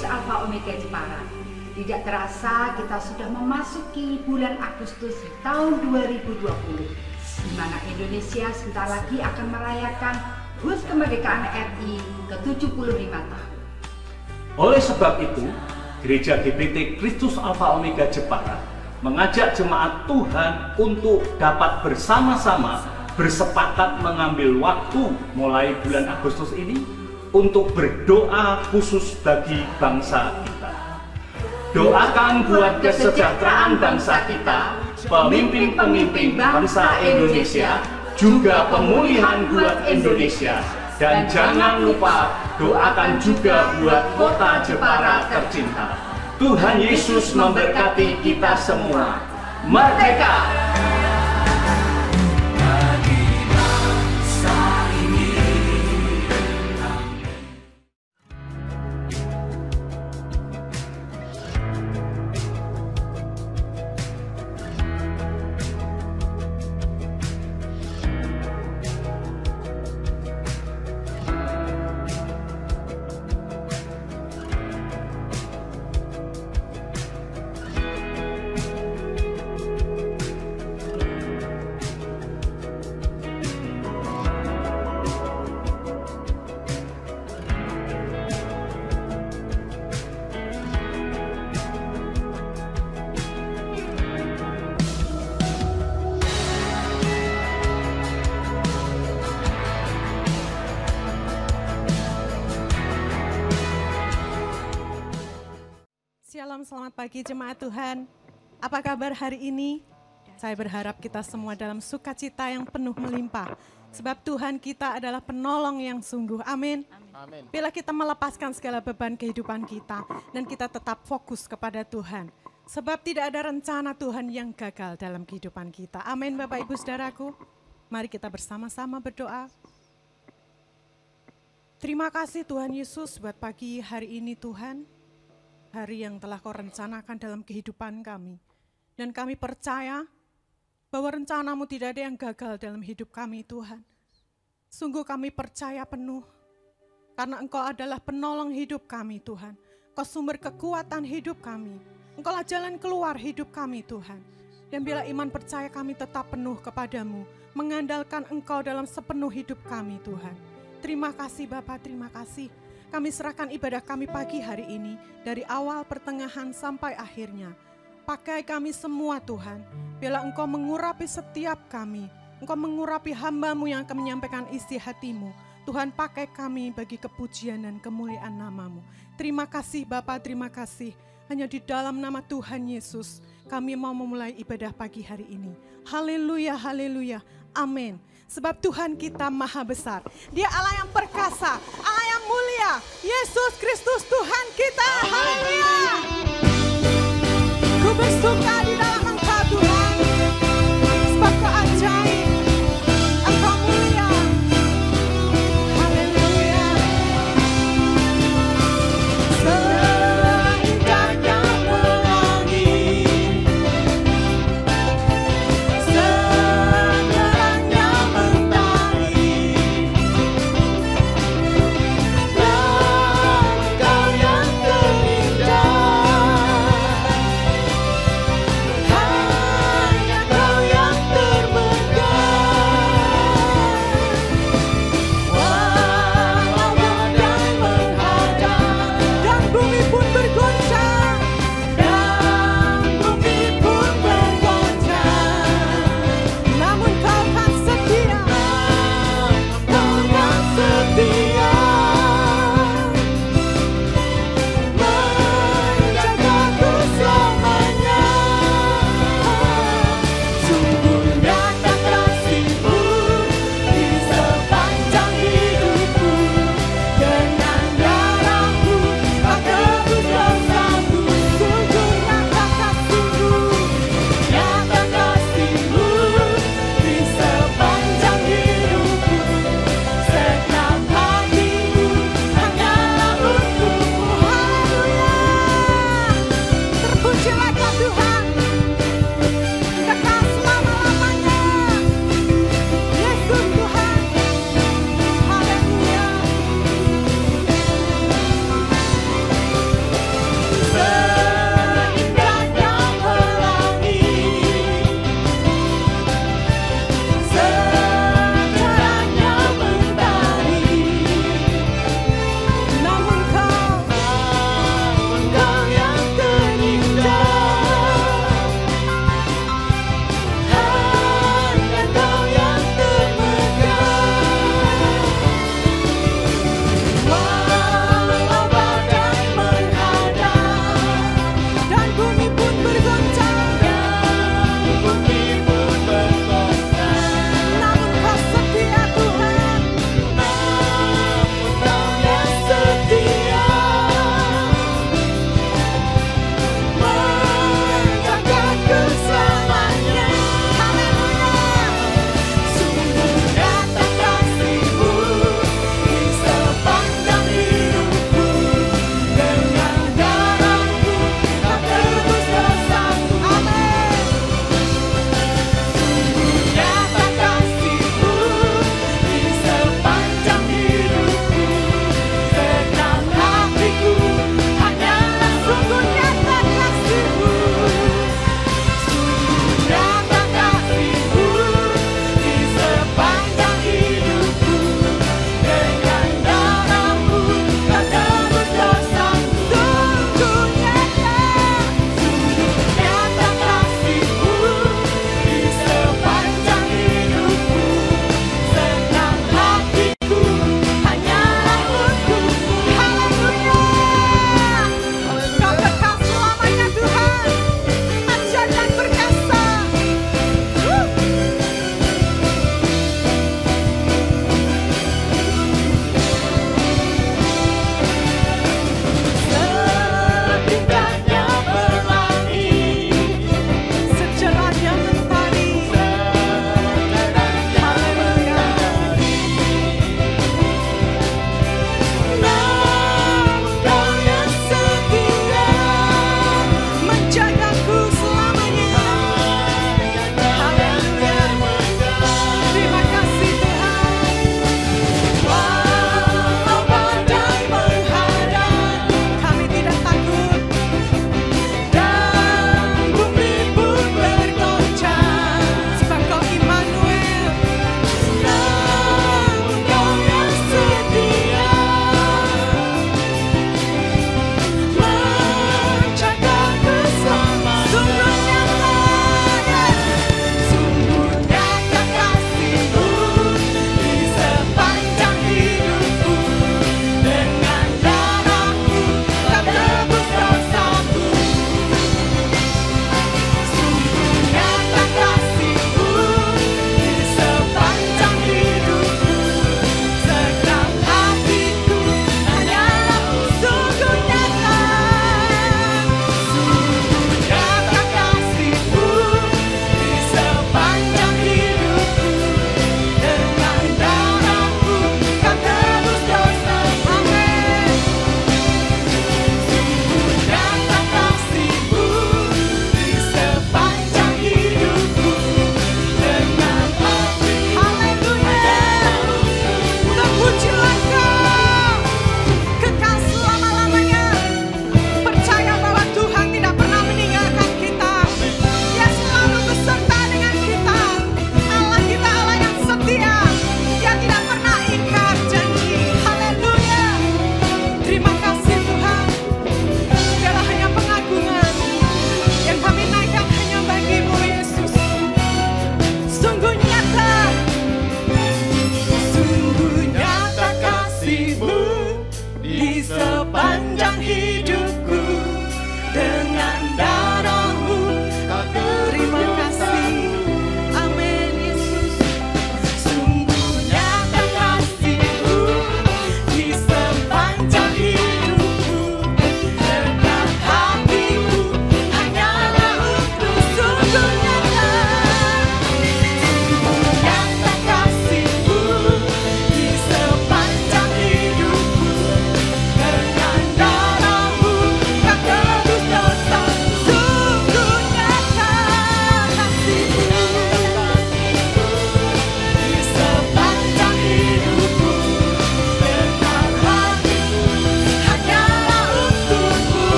Kristus Alfa Omega Jepara. Tidak terasa kita sudah memasuki bulan Agustus tahun 2020, di mana Indonesia sebentar lagi akan merayakan HUT kemerdekaan RI ke-75 tahun. Oleh sebab itu, Gereja GBT Kristus Alfa Omega Jepara mengajak jemaat Tuhan untuk dapat bersama-sama bersepakat mengambil waktu mulai bulan Agustus ini untuk berdoa khusus bagi bangsa kita. Doakan buat kesejahteraan bangsa kita, pemimpin-pemimpin bangsa Indonesia, juga pemulihan buat Indonesia. Dan jangan lupa doakan juga buat kota Jepara tercinta. Tuhan Yesus memberkati kita semua. Merdeka! Shalom, selamat pagi jemaat Tuhan. Apa kabar hari ini? Saya berharap kita semua dalam sukacita yang penuh melimpah. Sebab Tuhan kita adalah penolong yang sungguh. Amin. Amin. Bila kita melepaskan segala beban kehidupan kita dan kita tetap fokus kepada Tuhan. Sebab tidak ada rencana Tuhan yang gagal dalam kehidupan kita. Amin Bapak Ibu Saudaraku. Mari kita bersama-sama berdoa. Terima kasih Tuhan Yesus buat pagi hari ini Tuhan. Hari yang telah Kau rencanakan dalam kehidupan kami. Dan kami percaya bahwa rencana-Mu tidak ada yang gagal dalam hidup kami Tuhan. Sungguh kami percaya penuh. Karena Engkau adalah penolong hidup kami Tuhan. Kau sumber kekuatan hidup kami. Engkau lah jalan keluar hidup kami Tuhan. Dan bila iman percaya kami tetap penuh kepadamu. Mengandalkan Engkau dalam sepenuh hidup kami Tuhan. Terima kasih Bapa, terima kasih. Kami serahkan ibadah kami pagi hari ini, dari awal, pertengahan, sampai akhirnya. Pakai kami semua Tuhan, bila Engkau mengurapi setiap kami, Engkau mengurapi hamba-Mu yang akan menyampaikan isi hati-Mu. Tuhan pakai kami bagi kepujian dan kemuliaan nama-Mu. Terima kasih Bapa, terima kasih. Hanya di dalam nama Tuhan Yesus, kami mau memulai ibadah pagi hari ini. Haleluya, haleluya, amin. Sebab Tuhan kita maha besar. Dia Allah yang perkasa, Allah yang mulia. Yesus Kristus Tuhan kita. Haleluya. Ku bersuka di dalam Engkau Tuhan. Sebab Kau ajaib. Engkau mulia. Haleluya. Seindahnya pelangi.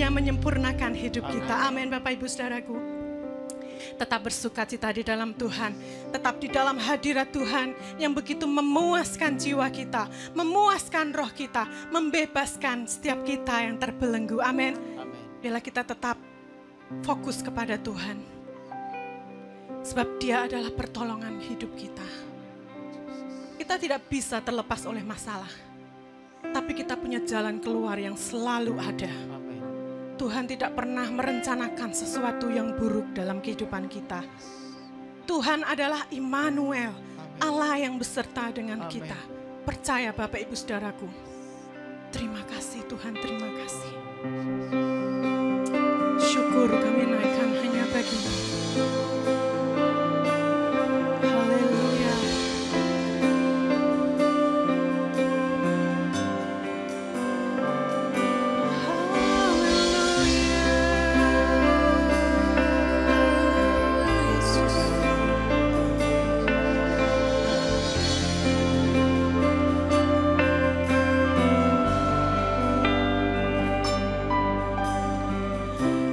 Dia menyempurnakan hidup kita. Amin Bapak Ibu Saudaraku. Tetap bersukacita di dalam Tuhan, tetap di dalam hadirat Tuhan yang begitu memuaskan jiwa kita, memuaskan roh kita, membebaskan setiap kita yang terbelenggu. Amin. Bila kita tetap fokus kepada Tuhan, sebab Dia adalah pertolongan hidup kita. Kita tidak bisa terlepas oleh masalah, tapi kita punya jalan keluar yang selalu ada. Tuhan tidak pernah merencanakan sesuatu yang buruk dalam kehidupan kita. Tuhan adalah Immanuel, Allah yang beserta dengan kita. Percaya Bapak Ibu Saudaraku. Terima kasih Tuhan, terima kasih. Syukur kami naikkan hanya bagi-Mu. Haleluya.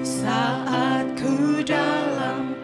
Saat ku dalam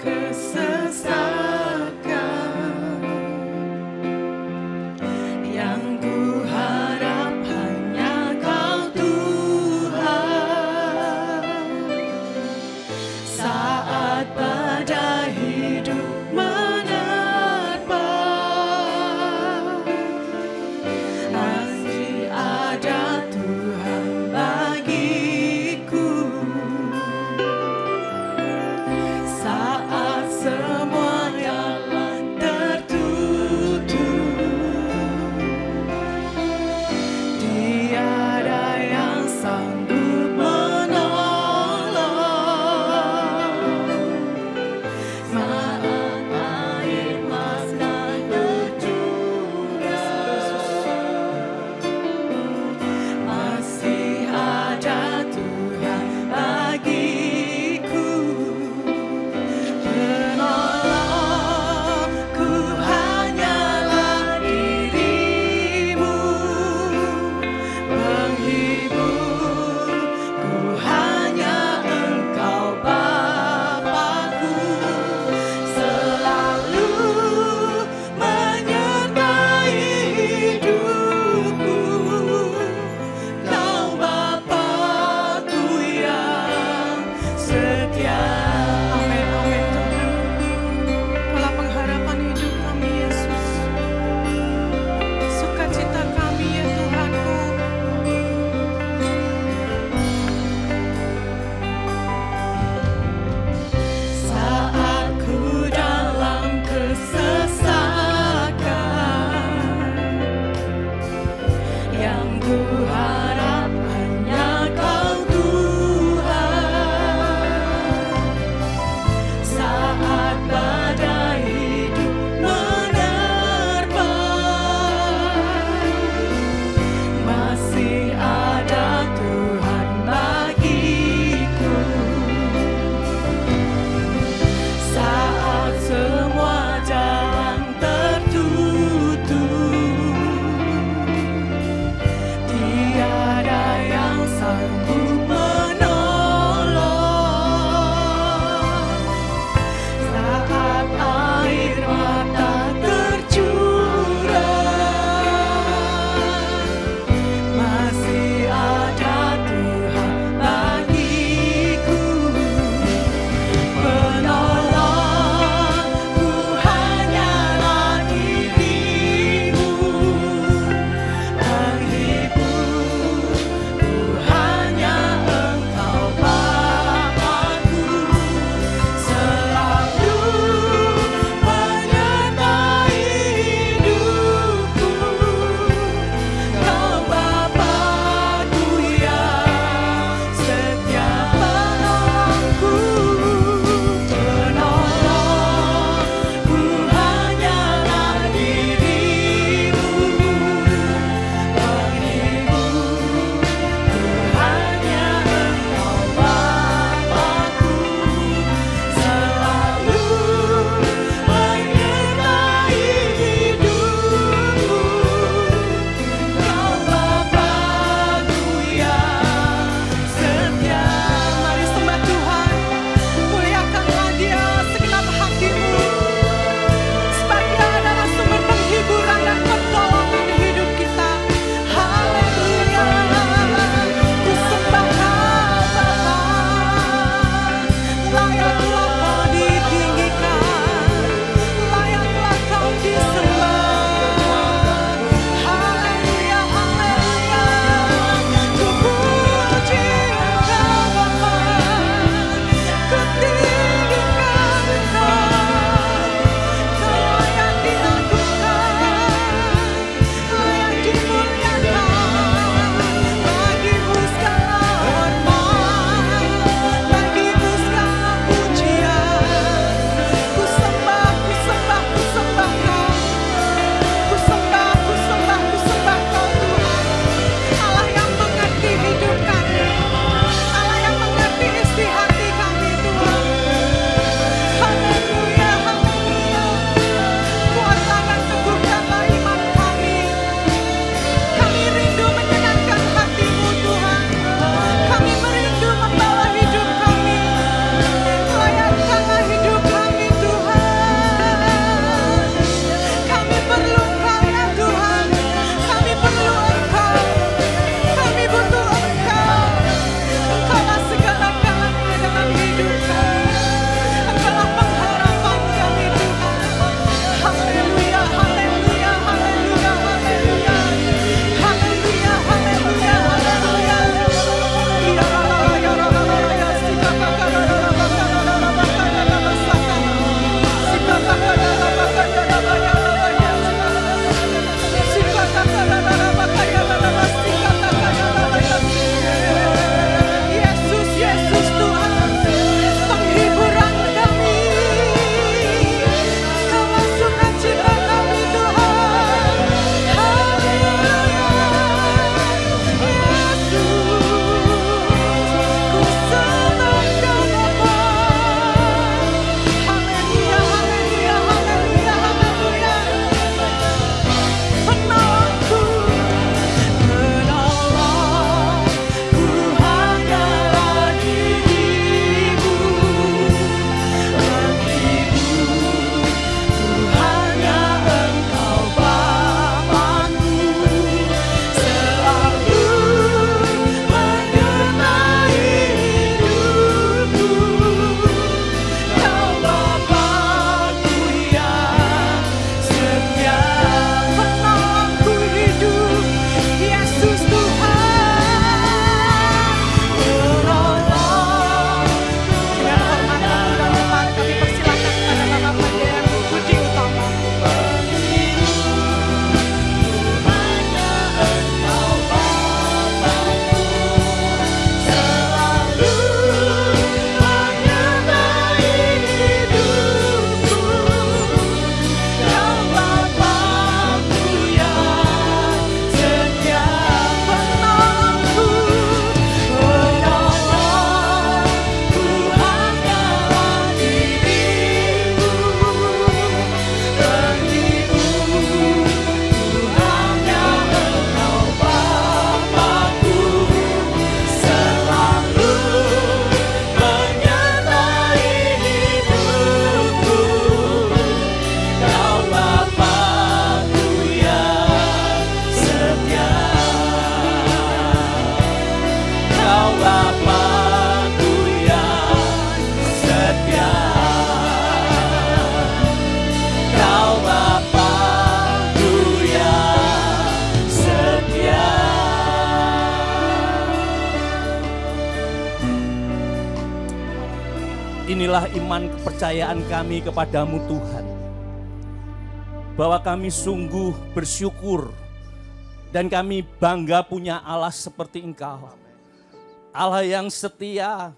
inilah iman kepercayaan kami kepadamu Tuhan. Bahwa kami sungguh bersyukur dan kami bangga punya Allah seperti Engkau. Allah yang setia,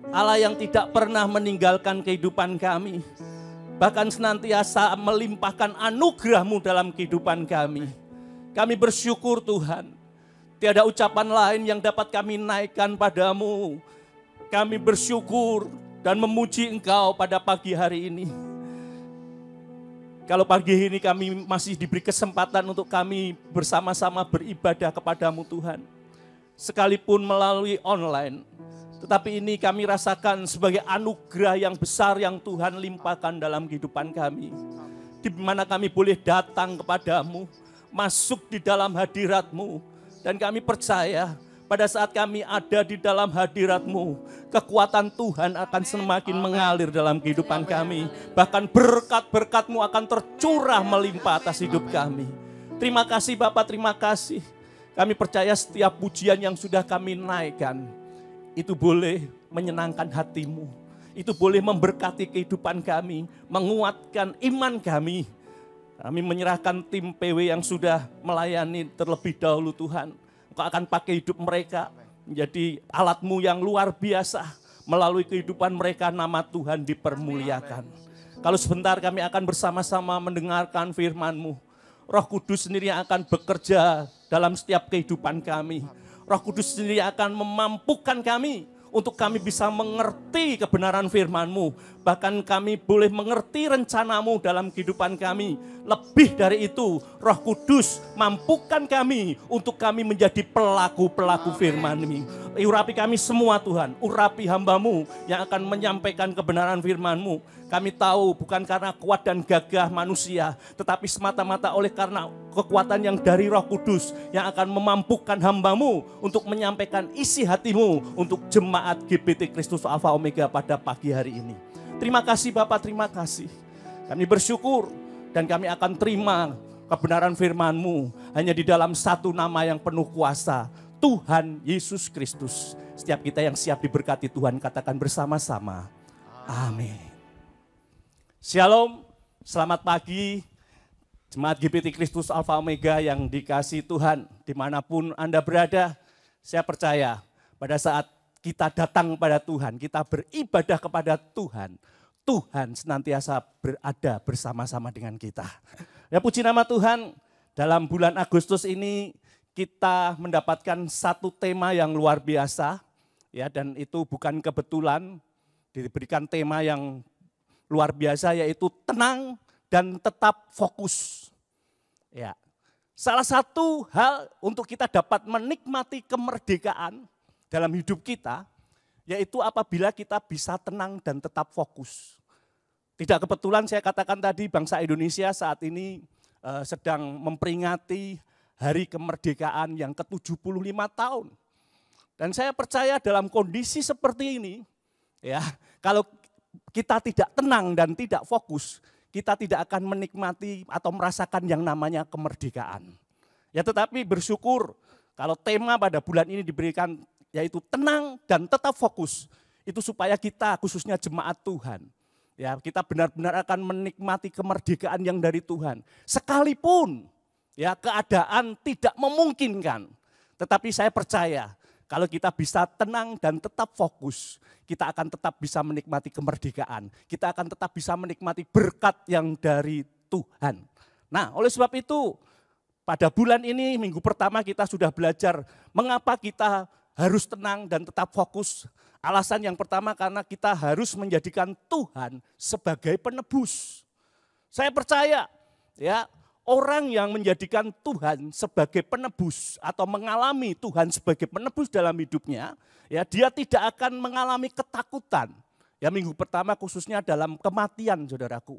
Allah yang tidak pernah meninggalkan kehidupan kami. Bahkan senantiasa melimpahkan anugerah-Mu dalam kehidupan kami. Kami bersyukur Tuhan. Tiada ucapan lain yang dapat kami naikkan padamu. Kami bersyukur dan memuji Engkau pada pagi hari ini. Kalau pagi ini kami masih diberi kesempatan untuk kami bersama-sama beribadah kepadamu Tuhan. Sekalipun melalui online. Tetapi ini kami rasakan sebagai anugerah yang besar yang Tuhan limpahkan dalam kehidupan kami. Di mana kami boleh datang kepadamu, masuk di dalam hadirat-Mu. Dan kami percaya pada saat kami ada di dalam hadirat-Mu, kekuatan Tuhan akan semakin mengalir dalam kehidupan kami. Bahkan berkat-berkat-Mu akan tercurah melimpah atas hidup kami. Terima kasih Bapak, terima kasih. Kami percaya setiap pujian yang sudah kami naikkan, itu boleh menyenangkan hati-Mu. Itu boleh memberkati kehidupan kami, menguatkan iman kami. Kami menyerahkan tim PW yang sudah melayani terlebih dahulu Tuhan. Engkau akan pakai hidup mereka menjadi alat-Mu yang luar biasa. Melalui kehidupan mereka nama Tuhan dipermuliakan. Kalau sebentar kami akan bersama-sama mendengarkan firman-Mu. Roh Kudus sendiri yang akan bekerja dalam setiap kehidupan kami. Roh Kudus sendiri akan memampukan kami untuk kami bisa mengerti kebenaran firman-Mu. Bahkan kami boleh mengerti rencana-Mu dalam kehidupan kami. Lebih dari itu, Roh Kudus mampukan kami untuk kami menjadi pelaku-pelaku firman-Mu. Urapi kami semua Tuhan, urapi hamba-Mu yang akan menyampaikan kebenaran firman-Mu. Kami tahu bukan karena kuat dan gagah manusia, tetapi semata-mata oleh karena kekuatan yang dari Roh Kudus yang akan memampukan hamba-Mu untuk menyampaikan isi hati-Mu untuk jemaat GBT Kristus Alfa Omega pada pagi hari ini. Terima kasih Bapak, terima kasih. Kami bersyukur dan kami akan terima kebenaran firman-Mu hanya di dalam satu nama yang penuh kuasa, Tuhan Yesus Kristus. Setiap kita yang siap diberkati Tuhan katakan bersama-sama, amin. Shalom, selamat pagi jemaat GBT Kristus Alfa Omega yang dikasihi Tuhan. Dimanapun Anda berada, saya percaya pada saat kita datang kepada Tuhan, kita beribadah kepada Tuhan, Tuhan senantiasa berada bersama-sama dengan kita. Ya puji nama Tuhan, dalam bulan Agustus ini kita mendapatkan satu tema yang luar biasa, ya, dan itu bukan kebetulan diberikan tema yang luar biasa, yaitu tenang dan tetap fokus. Ya, salah satu hal untuk kita dapat menikmati kemerdekaan dalam hidup kita, yaitu apabila kita bisa tenang dan tetap fokus. Tidak kebetulan saya katakan tadi bangsa Indonesia saat ini sedang memperingati hari kemerdekaan yang ke-75 tahun. Dan saya percaya dalam kondisi seperti ini, ya, kalau kita tidak tenang dan tidak fokus, kita tidak akan menikmati atau merasakan yang namanya kemerdekaan. Ya, tetapi bersyukur kalau tema pada bulan ini diberikan yaitu tenang dan tetap fokus. Itu supaya kita khususnya jemaat Tuhan, ya, kita benar-benar akan menikmati kemerdekaan yang dari Tuhan. Sekalipun ya keadaan tidak memungkinkan, tetapi saya percaya kalau kita bisa tenang dan tetap fokus, kita akan tetap bisa menikmati kemerdekaan. Kita akan tetap bisa menikmati berkat yang dari Tuhan. Nah, oleh sebab itu, pada bulan ini, minggu pertama kita sudah belajar mengapa kita harus tenang dan tetap fokus. Alasan yang pertama karena kita harus menjadikan Tuhan sebagai penebus. Saya percaya, ya, orang yang menjadikan Tuhan sebagai penebus atau mengalami Tuhan sebagai penebus dalam hidupnya, ya, dia tidak akan mengalami ketakutan. Ya, minggu pertama khususnya dalam kematian, saudaraku.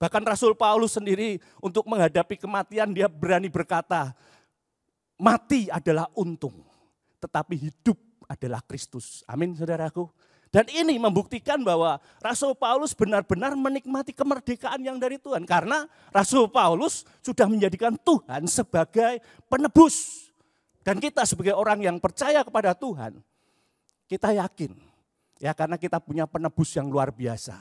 Bahkan Rasul Paulus sendiri untuk menghadapi kematian dia berani berkata, mati adalah untung, tetapi hidup adalah Kristus. Amin, saudaraku. Dan ini membuktikan bahwa Rasul Paulus benar-benar menikmati kemerdekaan yang dari Tuhan. Karena Rasul Paulus sudah menjadikan Tuhan sebagai penebus. Dan kita sebagai orang yang percaya kepada Tuhan, kita yakin Ya, karena kita punya penebus yang luar biasa.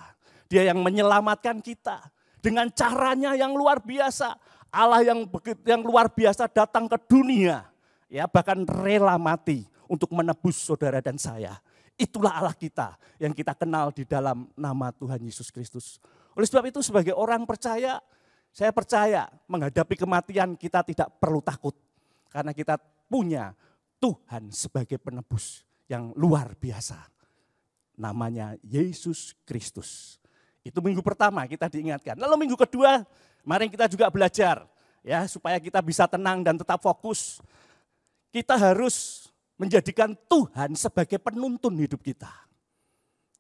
Dia yang menyelamatkan kita dengan caranya yang luar biasa. Allah yang luar biasa datang ke dunia, ya bahkan rela mati untuk menebus saudara dan saya. Itulah Allah kita yang kita kenal di dalam nama Tuhan Yesus Kristus. Oleh sebab itu sebagai orang percaya, saya percaya menghadapi kematian kita tidak perlu takut. Karena kita punya Tuhan sebagai penebus yang luar biasa. Namanya Yesus Kristus. Itu minggu pertama kita diingatkan. Lalu minggu kedua, mari kita juga belajar ya supaya kita bisa tenang dan tetap fokus. Kita harus menjadikan Tuhan sebagai penuntun hidup kita.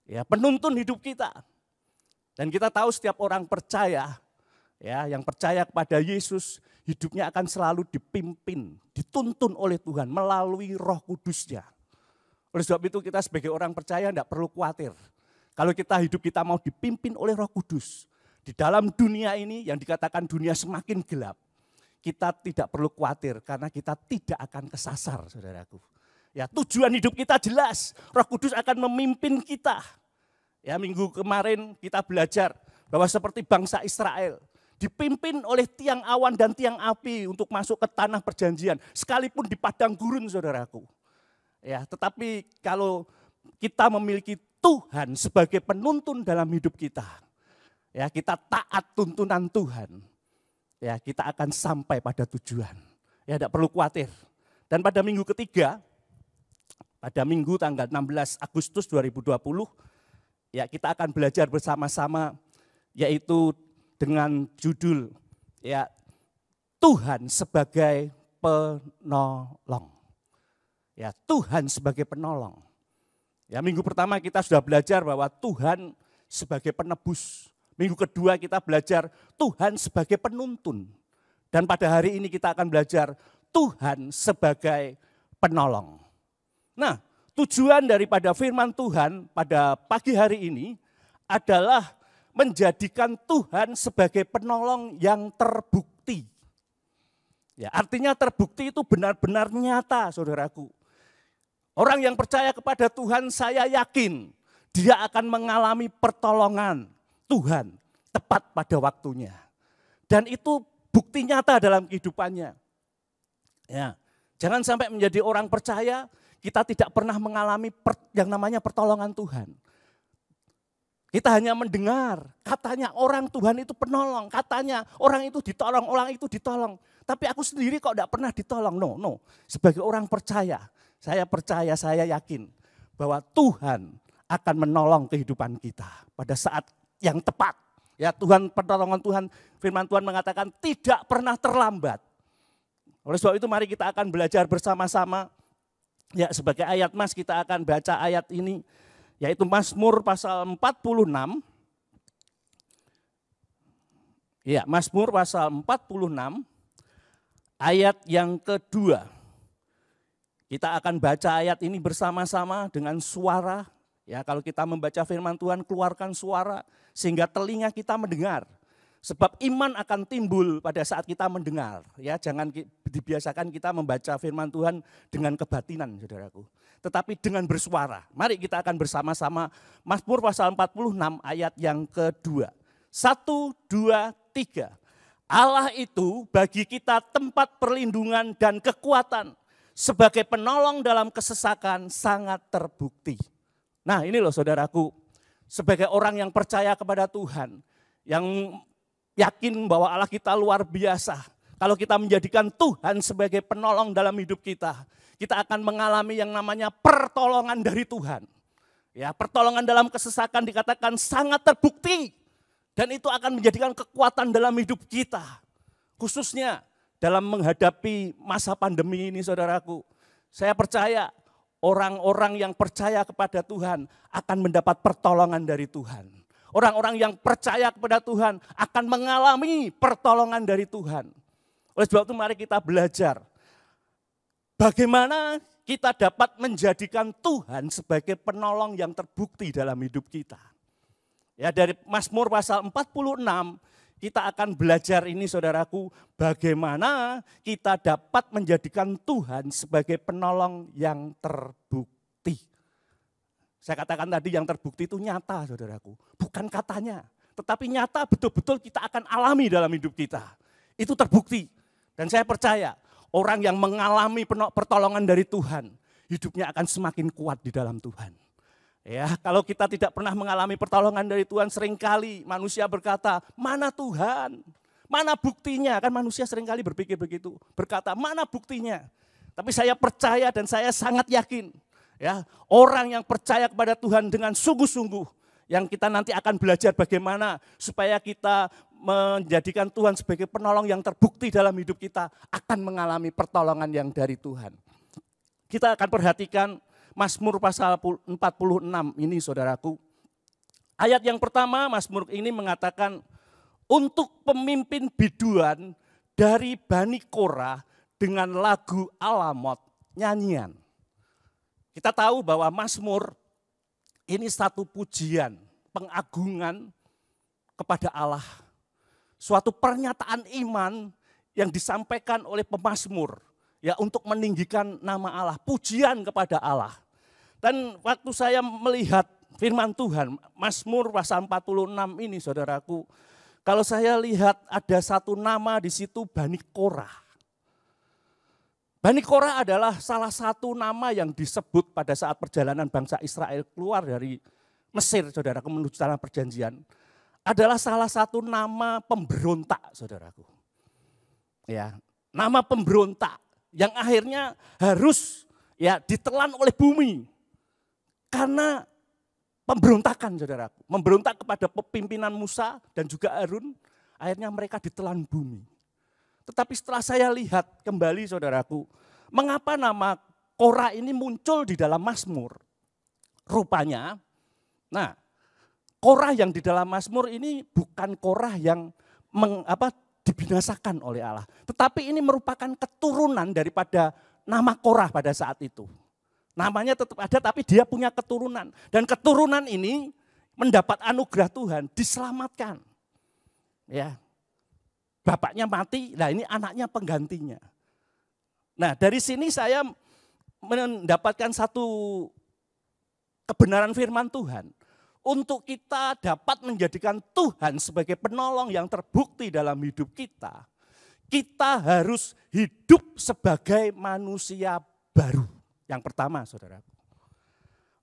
Ya, penuntun hidup kita. Dan kita tahu setiap orang percaya, ya, yang percaya kepada Yesus, hidupnya akan selalu dipimpin, dituntun oleh Tuhan melalui Roh Kudus-Nya. Oleh sebab itu kita sebagai orang percaya tidak perlu khawatir. Kalau hidup kita mau dipimpin oleh Roh Kudus, di dalam dunia ini yang dikatakan dunia semakin gelap, kita tidak perlu khawatir karena kita tidak akan kesasar, saudaraku. Ya, tujuan hidup kita jelas, Roh Kudus akan memimpin kita. Ya, minggu kemarin kita belajar bahwa seperti bangsa Israel, dipimpin oleh tiang awan dan tiang api untuk masuk ke tanah perjanjian, sekalipun di padang gurun, saudaraku. Ya, tetapi kalau kita memiliki Tuhan sebagai penuntun dalam hidup kita, ya kita taat tuntunan Tuhan, ya kita akan sampai pada tujuan. Ya, tidak perlu khawatir. Dan pada minggu ketiga, pada minggu tanggal 16 Agustus 2020, ya kita akan belajar bersama-sama, yaitu dengan judul ya Tuhan sebagai penolong. Ya, Tuhan sebagai penolong. Ya, minggu pertama kita sudah belajar bahwa Tuhan sebagai penebus. Minggu kedua kita belajar Tuhan sebagai penuntun. Dan pada hari ini kita akan belajar Tuhan sebagai penolong. Nah, tujuan daripada firman Tuhan pada pagi hari ini adalah menjadikan Tuhan sebagai penolong yang terbukti. Ya, artinya terbukti itu benar-benar nyata, saudaraku. Orang yang percaya kepada Tuhan, saya yakin dia akan mengalami pertolongan Tuhan tepat pada waktunya. Dan itu bukti nyata dalam kehidupannya. Ya, jangan sampai menjadi orang percaya, kita tidak pernah mengalami yang namanya pertolongan Tuhan. Kita hanya mendengar, katanya orang Tuhan itu penolong, katanya orang itu ditolong. Tapi aku sendiri kok tidak pernah ditolong. No. Sebagai orang percaya, saya yakin bahwa Tuhan akan menolong kehidupan kita pada saat yang tepat. Ya, pertolongan Tuhan, firman Tuhan mengatakan tidak pernah terlambat. Oleh sebab itu mari kita akan belajar bersama-sama. Ya, sebagai ayat mas kita akan baca ayat ini, yaitu Mazmur pasal 46. Ya, Mazmur pasal 46 ayat yang kedua. Kita akan baca ayat ini bersama-sama dengan suara. Ya, kalau kita membaca firman Tuhan, keluarkan suara sehingga telinga kita mendengar. Sebab iman akan timbul pada saat kita mendengar. Ya, jangan dibiasakan kita membaca firman Tuhan dengan kebatinan, saudaraku. Tetapi dengan bersuara. Mari kita akan bersama-sama Mazmur pasal 46 ayat yang kedua. 1, 2, 3. Allah itu bagi kita tempat perlindungan dan kekuatan. Sebagai penolong dalam kesesakan sangat terbukti. Nah, ini loh saudaraku. Sebagai orang yang percaya kepada Tuhan. Yang yakin bahwa Allah kita luar biasa. Kalau kita menjadikan Tuhan sebagai penolong dalam hidup kita, kita akan mengalami yang namanya pertolongan dari Tuhan. Ya, pertolongan dalam kesesakan dikatakan sangat terbukti. Dan itu akan menjadikan kekuatan dalam hidup kita. Khususnya dalam menghadapi masa pandemi ini, saudaraku. Saya percaya orang-orang yang percaya kepada Tuhan akan mendapat pertolongan dari Tuhan. Orang-orang yang percaya kepada Tuhan akan mengalami pertolongan dari Tuhan. Oleh sebab itu mari kita belajar bagaimana kita dapat menjadikan Tuhan sebagai penolong yang terbukti dalam hidup kita. Ya, dari Mazmur pasal 46 kita akan belajar ini saudaraku, bagaimana kita dapat menjadikan Tuhan sebagai penolong yang terbukti. Saya katakan tadi yang terbukti itu nyata, saudaraku. Bukan katanya, tetapi nyata betul-betul kita akan alami dalam hidup kita. Itu terbukti. Dan saya percaya orang yang mengalami pertolongan dari Tuhan, hidupnya akan semakin kuat di dalam Tuhan. Ya, kalau kita tidak pernah mengalami pertolongan dari Tuhan, seringkali manusia berkata, mana Tuhan? Mana buktinya? Kan manusia seringkali berpikir begitu, berkata, mana buktinya? Tapi saya percaya dan saya sangat yakin, ya, orang yang percaya kepada Tuhan dengan sungguh-sungguh, yang kita nanti akan belajar bagaimana supaya kita menjadikan Tuhan sebagai penolong yang terbukti dalam hidup kita, akan mengalami pertolongan yang dari Tuhan. Kita akan perhatikan Mazmur pasal 46 ini, saudaraku. Ayat yang pertama, Mazmur ini mengatakan, untuk pemimpin biduan dari Bani Korah dengan lagu alamot, nyanyian. Kita tahu bahwa Mazmur ini satu pujian, pengagungan kepada Allah. Suatu pernyataan iman yang disampaikan oleh pemazmur, ya, untuk meninggikan nama Allah, pujian kepada Allah. Dan waktu saya melihat firman Tuhan, Mazmur pasal 46 ini, saudaraku, kalau saya lihat ada satu nama di situ, Bani Korah. Bani Korah adalah salah satu nama yang disebut pada saat perjalanan bangsa Israel keluar dari Mesir, saudaraku, menuju tanah perjanjian. Adalah salah satu nama pemberontak, saudaraku. Ya, nama pemberontak yang akhirnya harus, ya, ditelan oleh bumi. Karena pemberontakan, saudaraku. Memberontak kepada pimpinan Musa dan juga Harun, akhirnya mereka ditelan bumi. Tetapi setelah saya lihat kembali, saudaraku, mengapa nama Korah ini muncul di dalam Mazmur? Rupanya, nah, Korah yang di dalam Mazmur ini bukan Korah yang dibinasakan oleh Allah. Tetapi ini merupakan keturunan daripada nama Korah pada saat itu. Namanya tetap ada tapi dia punya keturunan. Dan keturunan ini mendapat anugerah Tuhan, diselamatkan. Ya, bapaknya mati, nah ini anaknya penggantinya. Nah, dari sini saya mendapatkan satu kebenaran firman Tuhan. Untuk kita dapat menjadikan Tuhan sebagai penolong yang terbukti dalam hidup kita, kita harus hidup sebagai manusia baru. Yang pertama, saudaraku,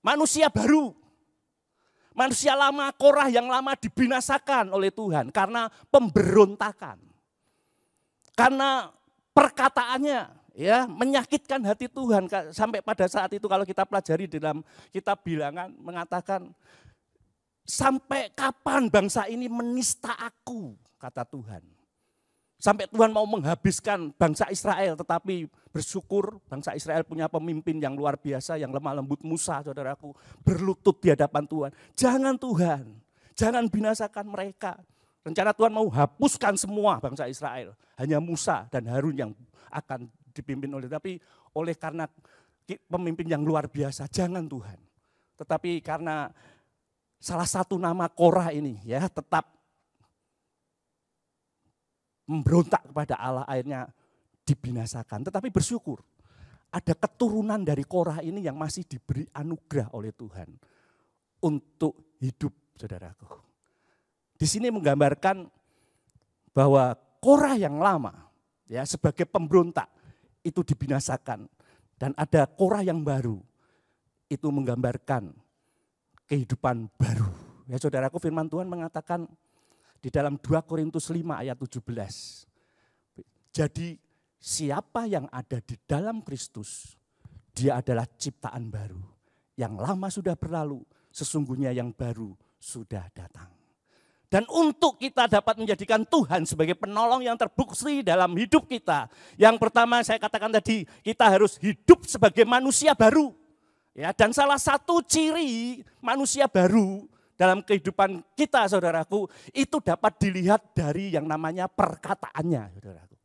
manusia baru. Manusia lama, Korah yang lama dibinasakan oleh Tuhan karena pemberontakan. Karena perkataannya, ya, menyakitkan hati Tuhan. Sampai pada saat itu kalau kita pelajari dalam kitab Bilangan mengatakan, sampai kapan bangsa ini menista aku, kata Tuhan. Sampai Tuhan mau menghabiskan bangsa Israel, tetapi bersyukur bangsa Israel punya pemimpin yang luar biasa, yang lemah lembut, Musa, saudaraku, berlutut di hadapan Tuhan. Jangan Tuhan, jangan binasakan mereka. Rencana Tuhan mau hapuskan semua bangsa Israel. Hanya Musa dan Harun yang akan dipimpin tapi oleh karena pemimpin yang luar biasa, jangan Tuhan. Tetapi karena salah satu nama Korah ini, ya, tetap memberontak kepada Allah, akhirnya dibinasakan. Tetapi bersyukur ada keturunan dari Korah ini yang masih diberi anugerah oleh Tuhan untuk hidup, saudaraku. Di sini menggambarkan bahwa Korah yang lama, ya, sebagai pemberontak itu dibinasakan, dan ada Korah yang baru, itu menggambarkan kehidupan baru. Ya, saudaraku, firman Tuhan mengatakan di dalam 2 Korintus 5 ayat 17. Jadi siapa yang ada di dalam Kristus, dia adalah ciptaan baru. Yang lama sudah berlalu, sesungguhnya yang baru sudah datang. Dan untuk kita dapat menjadikan Tuhan sebagai penolong yang terbukti dalam hidup kita, yang pertama saya katakan tadi, kita harus hidup sebagai manusia baru. Ya, dan salah satu ciri manusia baru dalam kehidupan kita, saudaraku, itu dapat dilihat dari yang namanya perkataannya, saudaraku.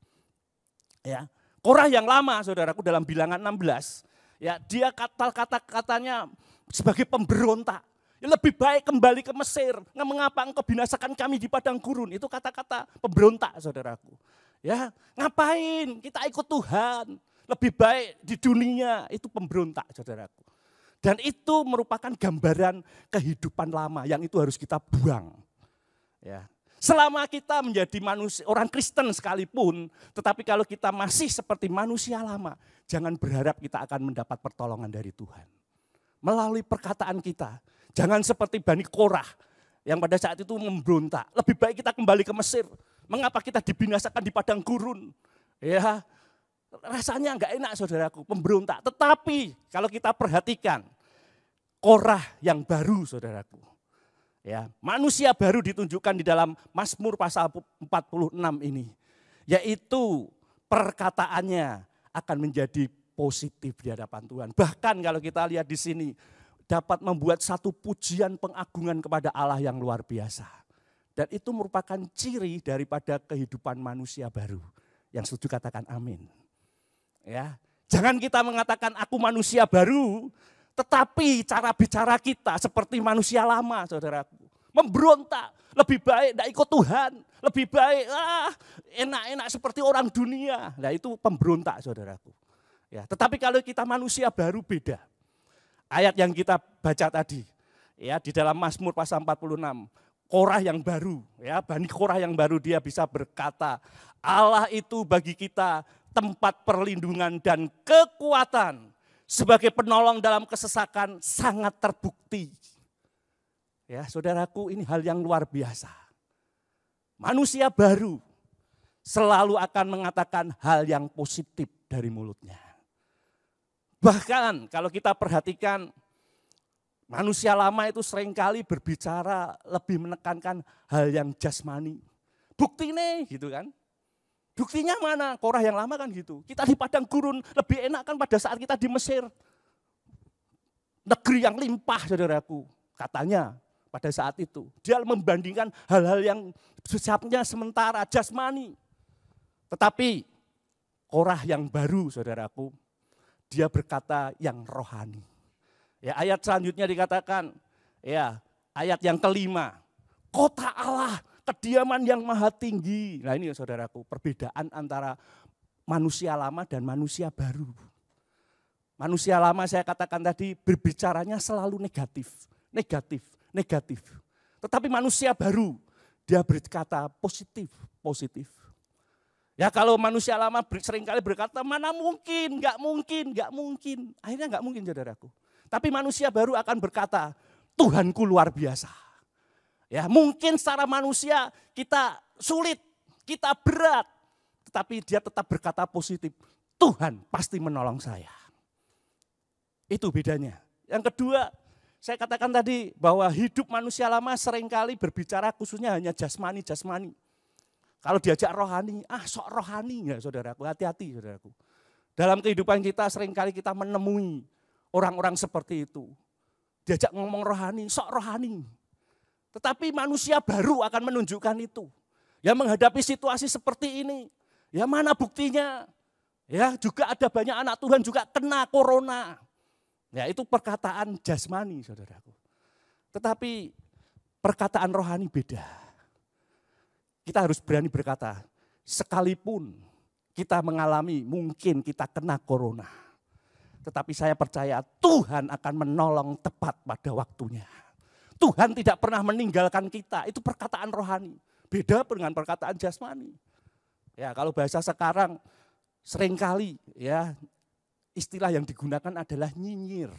Ya, Korah yang lama, saudaraku, dalam Bilangan 16, ya, dia kata-katanya sebagai pemberontak. Ya, lebih baik kembali ke Mesir. Mengapa engkau binasakan kami di padang gurun? Itu kata-kata pemberontak, saudaraku. Ya, ngapain? Kita ikut Tuhan. Lebih baik di dunia, itu pemberontak, saudaraku. Dan itu merupakan gambaran kehidupan lama yang itu harus kita buang. Ya. Selama kita menjadi manusia, orang Kristen sekalipun, tetapi kalau kita masih seperti manusia lama, jangan berharap kita akan mendapat pertolongan dari Tuhan. Melalui perkataan kita, jangan seperti Bani Korah yang pada saat itu memberontak. Lebih baik kita kembali ke Mesir. Mengapa kita dibinasakan di padang gurun? Ya, rasanya enggak enak saudaraku, pemberontak. Tetapi kalau kita perhatikan, Korah yang baru saudaraku. Ya, manusia baru ditunjukkan di dalam Mazmur pasal 46 ini. Yaitu perkataannya akan menjadi positif di hadapan Tuhan. Bahkan kalau kita lihat di sini, dapat membuat satu pujian pengagungan kepada Allah yang luar biasa. Dan itu merupakan ciri daripada kehidupan manusia baru. Yang setuju katakan amin. Ya, jangan kita mengatakan aku manusia baru, tetapi cara bicara kita seperti manusia lama, saudaraku. Memberontak, lebih baik tidak ikut Tuhan, lebih baik enak-enak seperti orang dunia. Nah itu pemberontak, saudaraku. Ya, tetapi kalau kita manusia baru beda. Ayat yang kita baca tadi, ya di dalam Mazmur pasal 46, Korah yang baru, ya Bani Korah yang baru dia bisa berkata, Allah itu bagi kita tempat perlindungan dan kekuatan. Sebagai penolong dalam kesesakan sangat terbukti. Ya, saudaraku, ini hal yang luar biasa. Manusia baru selalu akan mengatakan hal yang positif dari mulutnya. Bahkan kalau kita perhatikan, manusia lama itu seringkali berbicara lebih menekankan hal yang jasmani. Buktinya gitu kan. Buktinya mana? Korah yang lama kan gitu. Kita di padang gurun lebih enak kan pada saat kita di Mesir. Negeri yang limpah saudaraku. Katanya pada saat itu. Dia membandingkan hal-hal yang sifatnya sementara, jasmani. Tetapi Korah yang baru saudaraku, dia berkata yang rohani. Ya, ayat selanjutnya dikatakan, ya ayat yang kelima. Kota Allah, kediaman yang maha tinggi. Nah ini saudaraku, perbedaan antara manusia lama dan manusia baru. Manusia lama saya katakan tadi berbicaranya selalu negatif. Negatif. Tetapi manusia baru, dia berkata positif. Ya kalau manusia lama seringkali berkata mana mungkin, enggak mungkin. Akhirnya enggak mungkin saudaraku. Tapi manusia baru akan berkata, Tuhanku luar biasa. Ya, mungkin secara manusia kita sulit, kita berat. Tetapi dia tetap berkata positif. Tuhan pasti menolong saya. Itu bedanya. Yang kedua, saya katakan tadi bahwa hidup manusia lama seringkali berbicara khususnya hanya jasmani. Kalau diajak rohani, sok rohani ya saudaraku, hati-hati saudaraku. Dalam kehidupan kita seringkali kita menemui orang-orang seperti itu. Diajak ngomong rohani, sok rohani. Tetapi manusia baru akan menunjukkan itu. Ya menghadapi situasi seperti ini. Ya mana buktinya? Ya juga ada banyak anak Tuhan juga kena corona. Ya itu perkataan jasmani saudaraku. Tetapi perkataan rohani beda. Kita harus berani berkata, sekalipun kita mengalami mungkin kita kena corona. Tetapi saya percaya Tuhan akan menolong tepat pada waktunya. Tuhan tidak pernah meninggalkan kita, itu perkataan rohani. Beda dengan perkataan jasmani. Ya kalau bahasa sekarang seringkali ya istilah yang digunakan adalah nyinyir.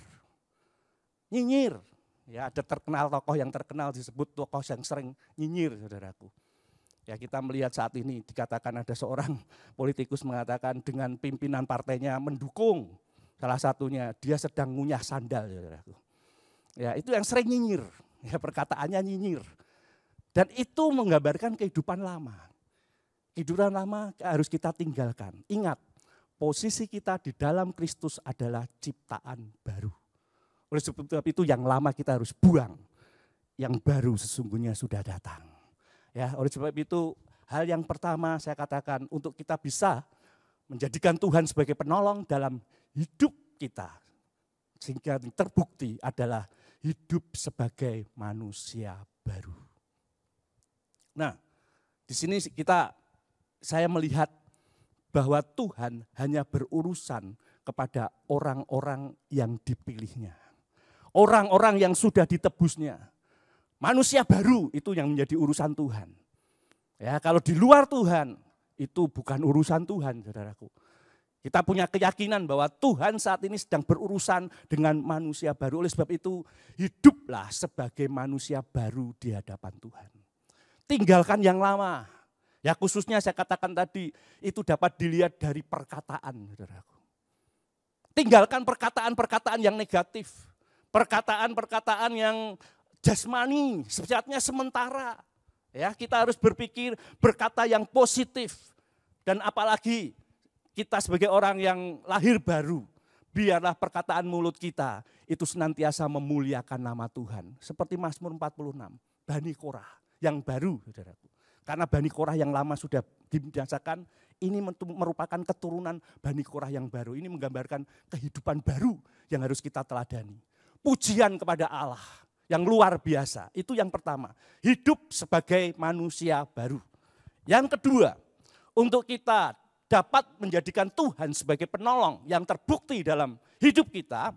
Ya ada tokoh yang terkenal disebut tokoh yang sering nyinyir saudaraku. Ya kita melihat saat ini dikatakan ada seorang politikus mengatakan dengan pimpinan partainya mendukung. Salah satunya dia sedang ngunyah sandal saudaraku. Ya itu yang sering nyinyir. Ya perkataannya nyinyir. Dan itu menggambarkan kehidupan lama. Kehidupan lama harus kita tinggalkan. Ingat, posisi kita di dalam Kristus adalah ciptaan baru. Oleh sebab itu yang lama kita harus buang. Yang baru sesungguhnya sudah datang. Ya, oleh sebab itu hal yang pertama saya katakan untuk kita bisa menjadikan Tuhan sebagai penolong dalam hidup kita. Sehingga terbukti adalah hidup sebagai manusia baru. Nah, di sini saya melihat bahwa Tuhan hanya berurusan kepada orang-orang yang dipilihnya. orang-orang yang sudah ditebusnya. Manusia baru itu yang menjadi urusan Tuhan. Ya, kalau di luar Tuhan itu bukan urusan Tuhan, saudaraku. Kita punya keyakinan bahwa Tuhan saat ini sedang berurusan dengan manusia baru. Oleh sebab itu, hiduplah sebagai manusia baru di hadapan Tuhan. Tinggalkan yang lama. Ya khususnya saya katakan tadi, itu dapat dilihat dari perkataan, saudaraku. Tinggalkan perkataan-perkataan yang negatif. Perkataan-perkataan yang jasmani, sifatnya sementara. Ya, kita harus berpikir berkata yang positif. Dan apalagi kita sebagai orang yang lahir baru, biarlah perkataan mulut kita itu senantiasa memuliakan nama Tuhan. Seperti Mazmur 46, Bani Korah yang baru, saudaraku. Karena Bani Korah yang lama sudah dibinasakan, ini merupakan keturunan Bani Korah yang baru. Ini menggambarkan kehidupan baru yang harus kita teladani. Pujian kepada Allah yang luar biasa, itu yang pertama. Hidup sebagai manusia baru. Yang kedua, untuk kita dapat menjadikan Tuhan sebagai penolong yang terbukti dalam hidup kita.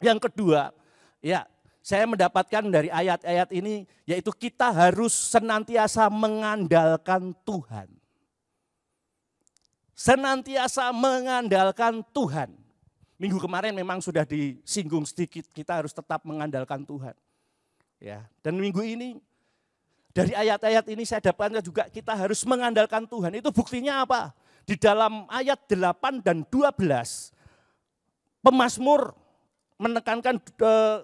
Yang kedua, ya saya mendapatkan dari ayat-ayat ini, yaitu kita harus senantiasa mengandalkan Tuhan. Senantiasa mengandalkan Tuhan. Minggu kemarin memang sudah disinggung sedikit, kita harus tetap mengandalkan Tuhan. Ya, dan minggu ini dari ayat-ayat ini saya dapatkan juga kita harus mengandalkan Tuhan. Itu buktinya apa? Di dalam ayat 8 dan 12, pemazmur menekankan,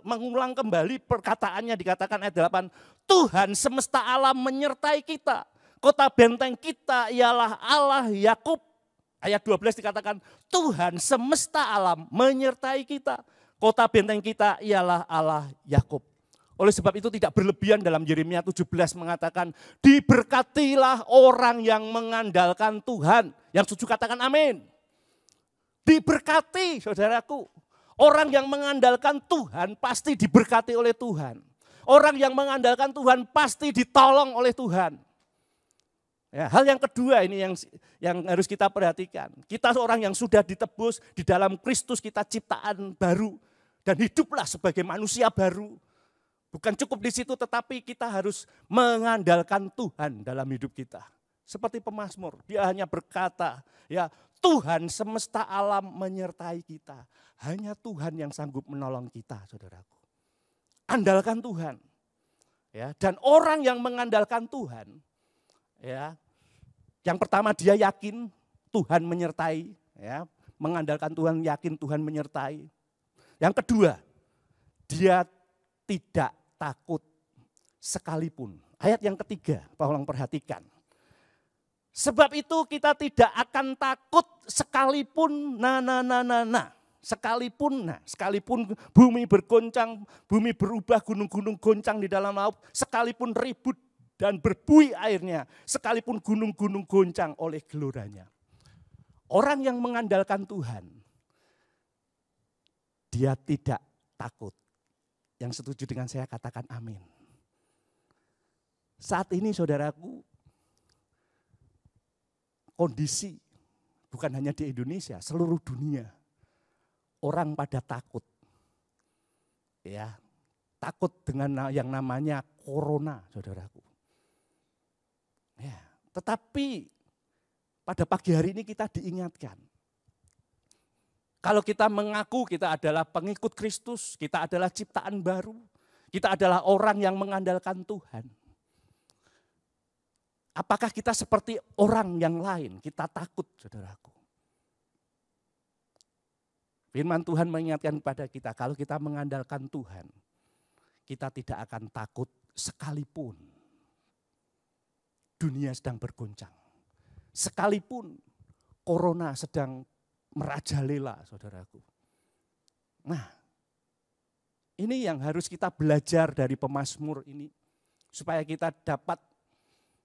mengulang kembali perkataannya, dikatakan ayat 8, Tuhan semesta alam menyertai kita. Kota benteng kita ialah Allah Yakub. Ayat 12 dikatakan, Tuhan semesta alam menyertai kita. Kota benteng kita ialah Allah Yakub. Oleh sebab itu tidak berlebihan dalam Yeremia 17 mengatakan, diberkatilah orang yang mengandalkan Tuhan. Yang setuju katakan amin. Diberkati, saudaraku. Orang yang mengandalkan Tuhan pasti diberkati oleh Tuhan. Orang yang mengandalkan Tuhan pasti ditolong oleh Tuhan. Ya, hal yang kedua ini yang harus kita perhatikan. Kita seorang yang sudah ditebus di dalam Kristus, kita ciptaan baru. Dan hiduplah sebagai manusia baru. Bukan cukup di situ, tetapi kita harus mengandalkan Tuhan dalam hidup kita. Seperti pemazmur, dia hanya berkata, ya Tuhan semesta alam menyertai kita. Hanya Tuhan yang sanggup menolong kita, saudaraku. Andalkan Tuhan. Ya, dan orang yang mengandalkan Tuhan, ya, yang pertama dia yakin Tuhan menyertai, ya, mengandalkan Tuhan, yakin Tuhan menyertai. Yang kedua, dia tidak takut sekalipun. Ayat yang ketiga, tolong perhatikan. Sebab itu kita tidak akan takut sekalipun sekalipun bumi bergoncang, bumi berubah, gunung-gunung goncang di dalam laut, sekalipun ribut dan berbuih airnya, sekalipun gunung-gunung goncang oleh geloranya. Orang yang mengandalkan Tuhan, dia tidak takut. Yang setuju dengan saya katakan amin. Saat ini saudaraku, kondisi bukan hanya di Indonesia, seluruh dunia. Orang pada takut. Ya, takut dengan yang namanya corona, saudaraku. Ya, tetapi pada pagi hari ini kita diingatkan. Kalau kita mengaku kita adalah pengikut Kristus, kita adalah ciptaan baru, kita adalah orang yang mengandalkan Tuhan. Apakah kita seperti orang yang lain? Kita takut, saudaraku. Firman Tuhan mengingatkan kepada kita, kalau kita mengandalkan Tuhan, kita tidak akan takut sekalipun dunia sedang bergoncang. Sekalipun corona sedang merajalela, saudaraku. Nah, ini yang harus kita belajar dari pemazmur ini, supaya kita dapat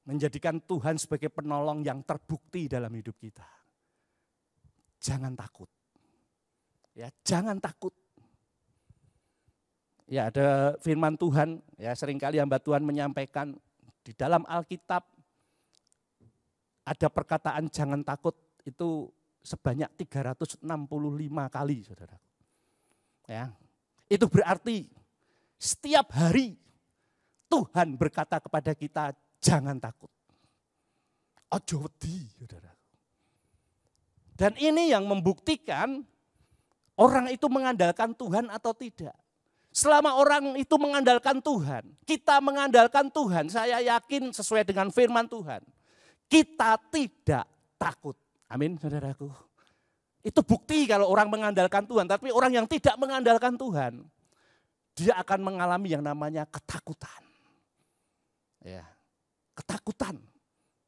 menjadikan Tuhan sebagai penolong yang terbukti dalam hidup kita. Jangan takut. Ya, jangan takut. Ya, ada firman Tuhan, ya seringkali hamba Tuhan menyampaikan di dalam Alkitab ada perkataan jangan takut itu sebanyak 365 kali, saudara. Ya, Itu berarti setiap hari Tuhan berkata kepada kita, jangan takut. Ojo wedi, saudara. Dan ini yang membuktikan orang itu mengandalkan Tuhan atau tidak. Selama orang itu mengandalkan Tuhan, kita mengandalkan Tuhan, saya yakin sesuai dengan firman Tuhan, kita tidak takut. Amin, saudaraku. Itu bukti kalau orang mengandalkan Tuhan, tapi orang yang tidak mengandalkan Tuhan, dia akan mengalami yang namanya ketakutan. Ya, ketakutan.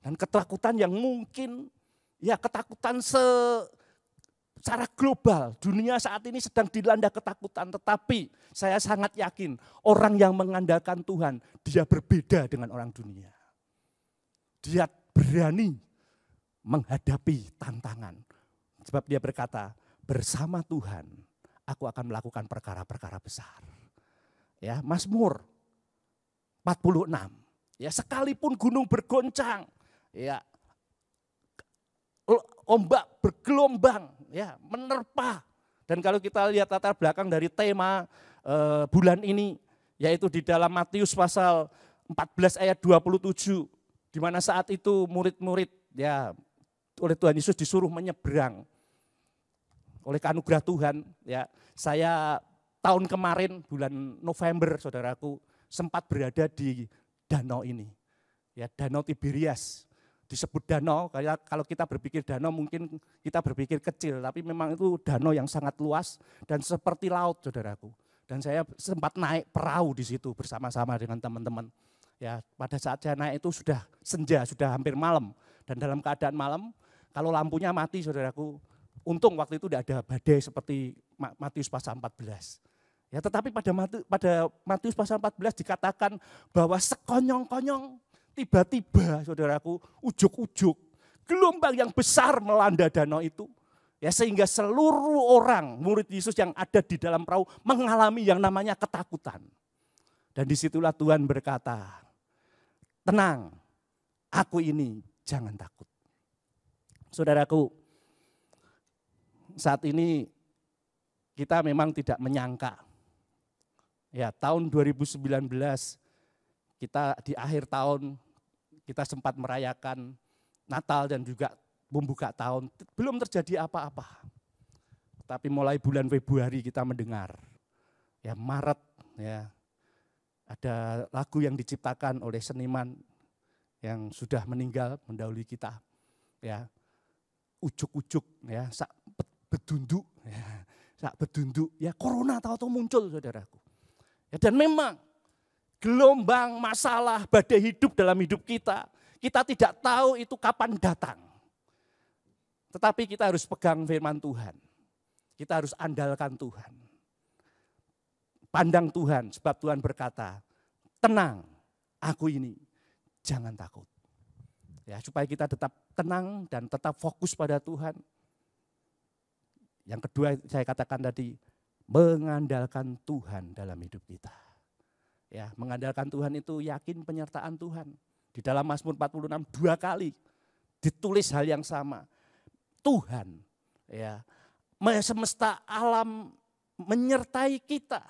Dan ketakutan yang mungkin, ya ketakutan secara global. Dunia saat ini sedang dilanda ketakutan, tetapi saya sangat yakin orang yang mengandalkan Tuhan, dia berbeda dengan orang dunia. Dia berani menghadapi tantangan. Sebab dia berkata, bersama Tuhan aku akan melakukan perkara-perkara besar. Ya, Mazmur 46. Ya, sekalipun gunung bergoncang, ya, ombak bergelombang, ya, menerpa. Dan kalau kita lihat latar belakang dari tema bulan ini, yaitu di dalam Matius pasal 14 ayat 27, di mana saat itu murid-murid ya oleh Tuhan Yesus disuruh menyeberang. Oleh anugerah Tuhan, ya, saya tahun kemarin bulan November, saudaraku, sempat berada di danau ini. Ya, Danau Tiberias. Disebut danau, kayak kalau kita berpikir danau mungkin kita berpikir kecil, tapi memang itu danau yang sangat luas dan seperti laut, saudaraku. Dan saya sempat naik perahu di situ bersama-sama dengan teman-teman. Ya, pada saat saya naik itu sudah senja, sudah hampir malam. Dan dalam keadaan malam, kalau lampunya mati, saudaraku, untung waktu itu tidak ada badai seperti Matius pasal 14. Ya, tetapi pada Matius pasal 14 dikatakan bahwa sekonyong-konyong tiba-tiba, saudaraku, ujuk-ujuk gelombang yang besar melanda danau itu. Ya, sehingga seluruh orang murid Yesus yang ada di dalam perahu mengalami yang namanya ketakutan. Dan disitulah Tuhan berkata, tenang, aku ini, jangan takut. Saudaraku, saat ini kita memang tidak menyangka. Ya, tahun 2019 kita di akhir tahun kita sempat merayakan Natal dan juga membuka tahun, belum terjadi apa-apa. Tapi mulai bulan Februari kita mendengar, ya Maret, ya ada lagu yang diciptakan oleh seniman yang sudah meninggal mendahului kita, ya ujuk-ujuk, ya sak bedunduk, ya corona tahu-tahu muncul, saudaraku. Ya, dan memang gelombang masalah badai hidup dalam hidup kita tidak tahu itu kapan datang. Tetapi kita harus pegang firman Tuhan. Kita harus andalkan Tuhan. Pandang Tuhan, sebab Tuhan berkata, tenang, aku ini, jangan takut. Ya, supaya kita tetap tenang dan tetap fokus pada Tuhan. Yang kedua saya katakan tadi, mengandalkan Tuhan dalam hidup kita. Ya, mengandalkan Tuhan itu yakin penyertaan Tuhan. Di dalam Mazmur 46 2 kali ditulis hal yang sama. Tuhan, ya, semesta alam menyertai kita.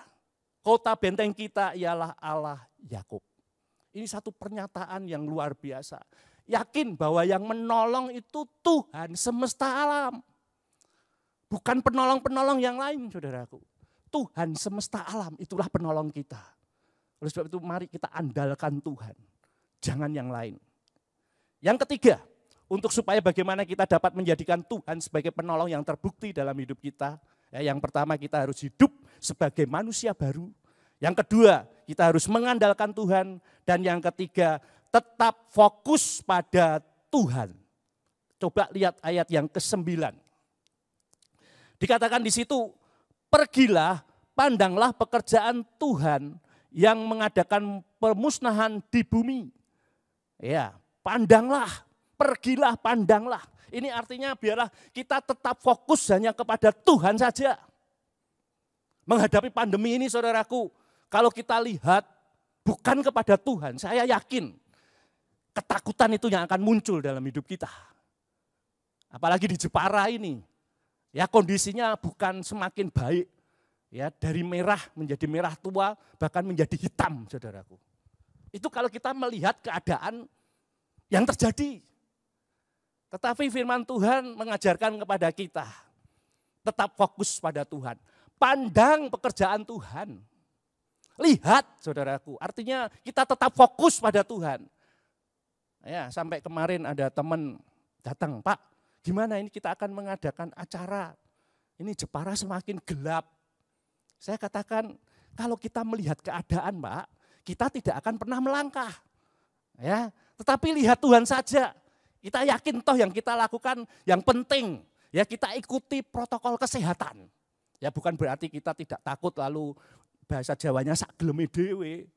Kota benteng kita ialah Allah Yakub. Ini satu pernyataan yang luar biasa. Yakin bahwa yang menolong itu Tuhan semesta alam. Bukan penolong-penolong yang lain, saudaraku. Tuhan semesta alam, itulah penolong kita. Oleh sebab itu mari kita andalkan Tuhan. Jangan yang lain. Yang ketiga, untuk supaya bagaimana kita dapat menjadikan Tuhan sebagai penolong yang terbukti dalam hidup kita. Ya, yang pertama kita harus hidup sebagai manusia baru. Yang kedua kita harus mengandalkan Tuhan. Dan yang ketiga tetap fokus pada Tuhan. Coba lihat ayat yang ke-9. Dikatakan di situ, pergilah, pandanglah pekerjaan Tuhan yang mengadakan pemusnahan di bumi. Ya, pandanglah, pergilah, pandanglah. Ini artinya biarlah kita tetap fokus hanya kepada Tuhan saja. Menghadapi pandemi ini, saudaraku, kalau kita lihat bukan kepada Tuhan, saya yakin ketakutan itu yang akan muncul dalam hidup kita. Apalagi di Jepara ini. Ya, kondisinya bukan semakin baik. Ya, dari merah menjadi merah tua, bahkan menjadi hitam, saudaraku. Itu kalau kita melihat keadaan yang terjadi. Tetapi firman Tuhan mengajarkan kepada kita, tetap fokus pada Tuhan. Pandang pekerjaan Tuhan. Lihat, saudaraku, artinya kita tetap fokus pada Tuhan. Ya, sampai kemarin ada teman datang, Pak, gimana ini kita akan mengadakan acara. Ini Jepara semakin gelap. Saya katakan, kalau kita melihat keadaan, Pak, kita tidak akan pernah melangkah. Ya, tetapi lihat Tuhan saja. Kita yakin toh yang kita lakukan yang penting, ya kita ikuti protokol kesehatan. Ya bukan berarti kita tidak takut lalu bahasa Jawanya sak geleme dhewe.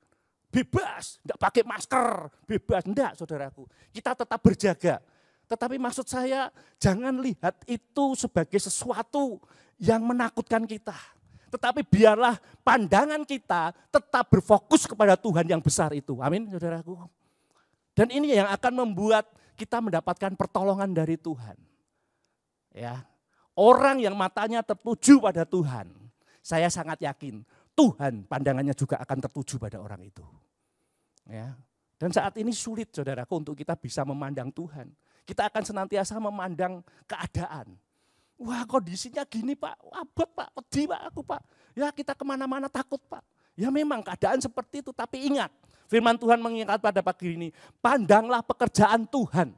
Bebas, tidak pakai masker, bebas. Enggak, saudaraku. Kita tetap berjaga. Tetapi maksud saya jangan lihat itu sebagai sesuatu yang menakutkan kita. Tetapi biarlah pandangan kita tetap berfokus kepada Tuhan yang besar itu. Amin, saudaraku. Dan ini yang akan membuat kita mendapatkan pertolongan dari Tuhan. Ya, orang yang matanya tertuju pada Tuhan, saya sangat yakin Tuhan pandangannya juga akan tertuju pada orang itu. Ya. Dan saat ini sulit, saudaraku, untuk kita bisa memandang Tuhan. Kita akan senantiasa memandang keadaan. Wah, kondisinya gini, Pak. Abot, Pak. Pedih, Pak. Aku, Pak. Ya, kita kemana-mana takut, Pak. Ya memang keadaan seperti itu. Tapi ingat, firman Tuhan mengingat pada pagi ini. Pandanglah pekerjaan Tuhan.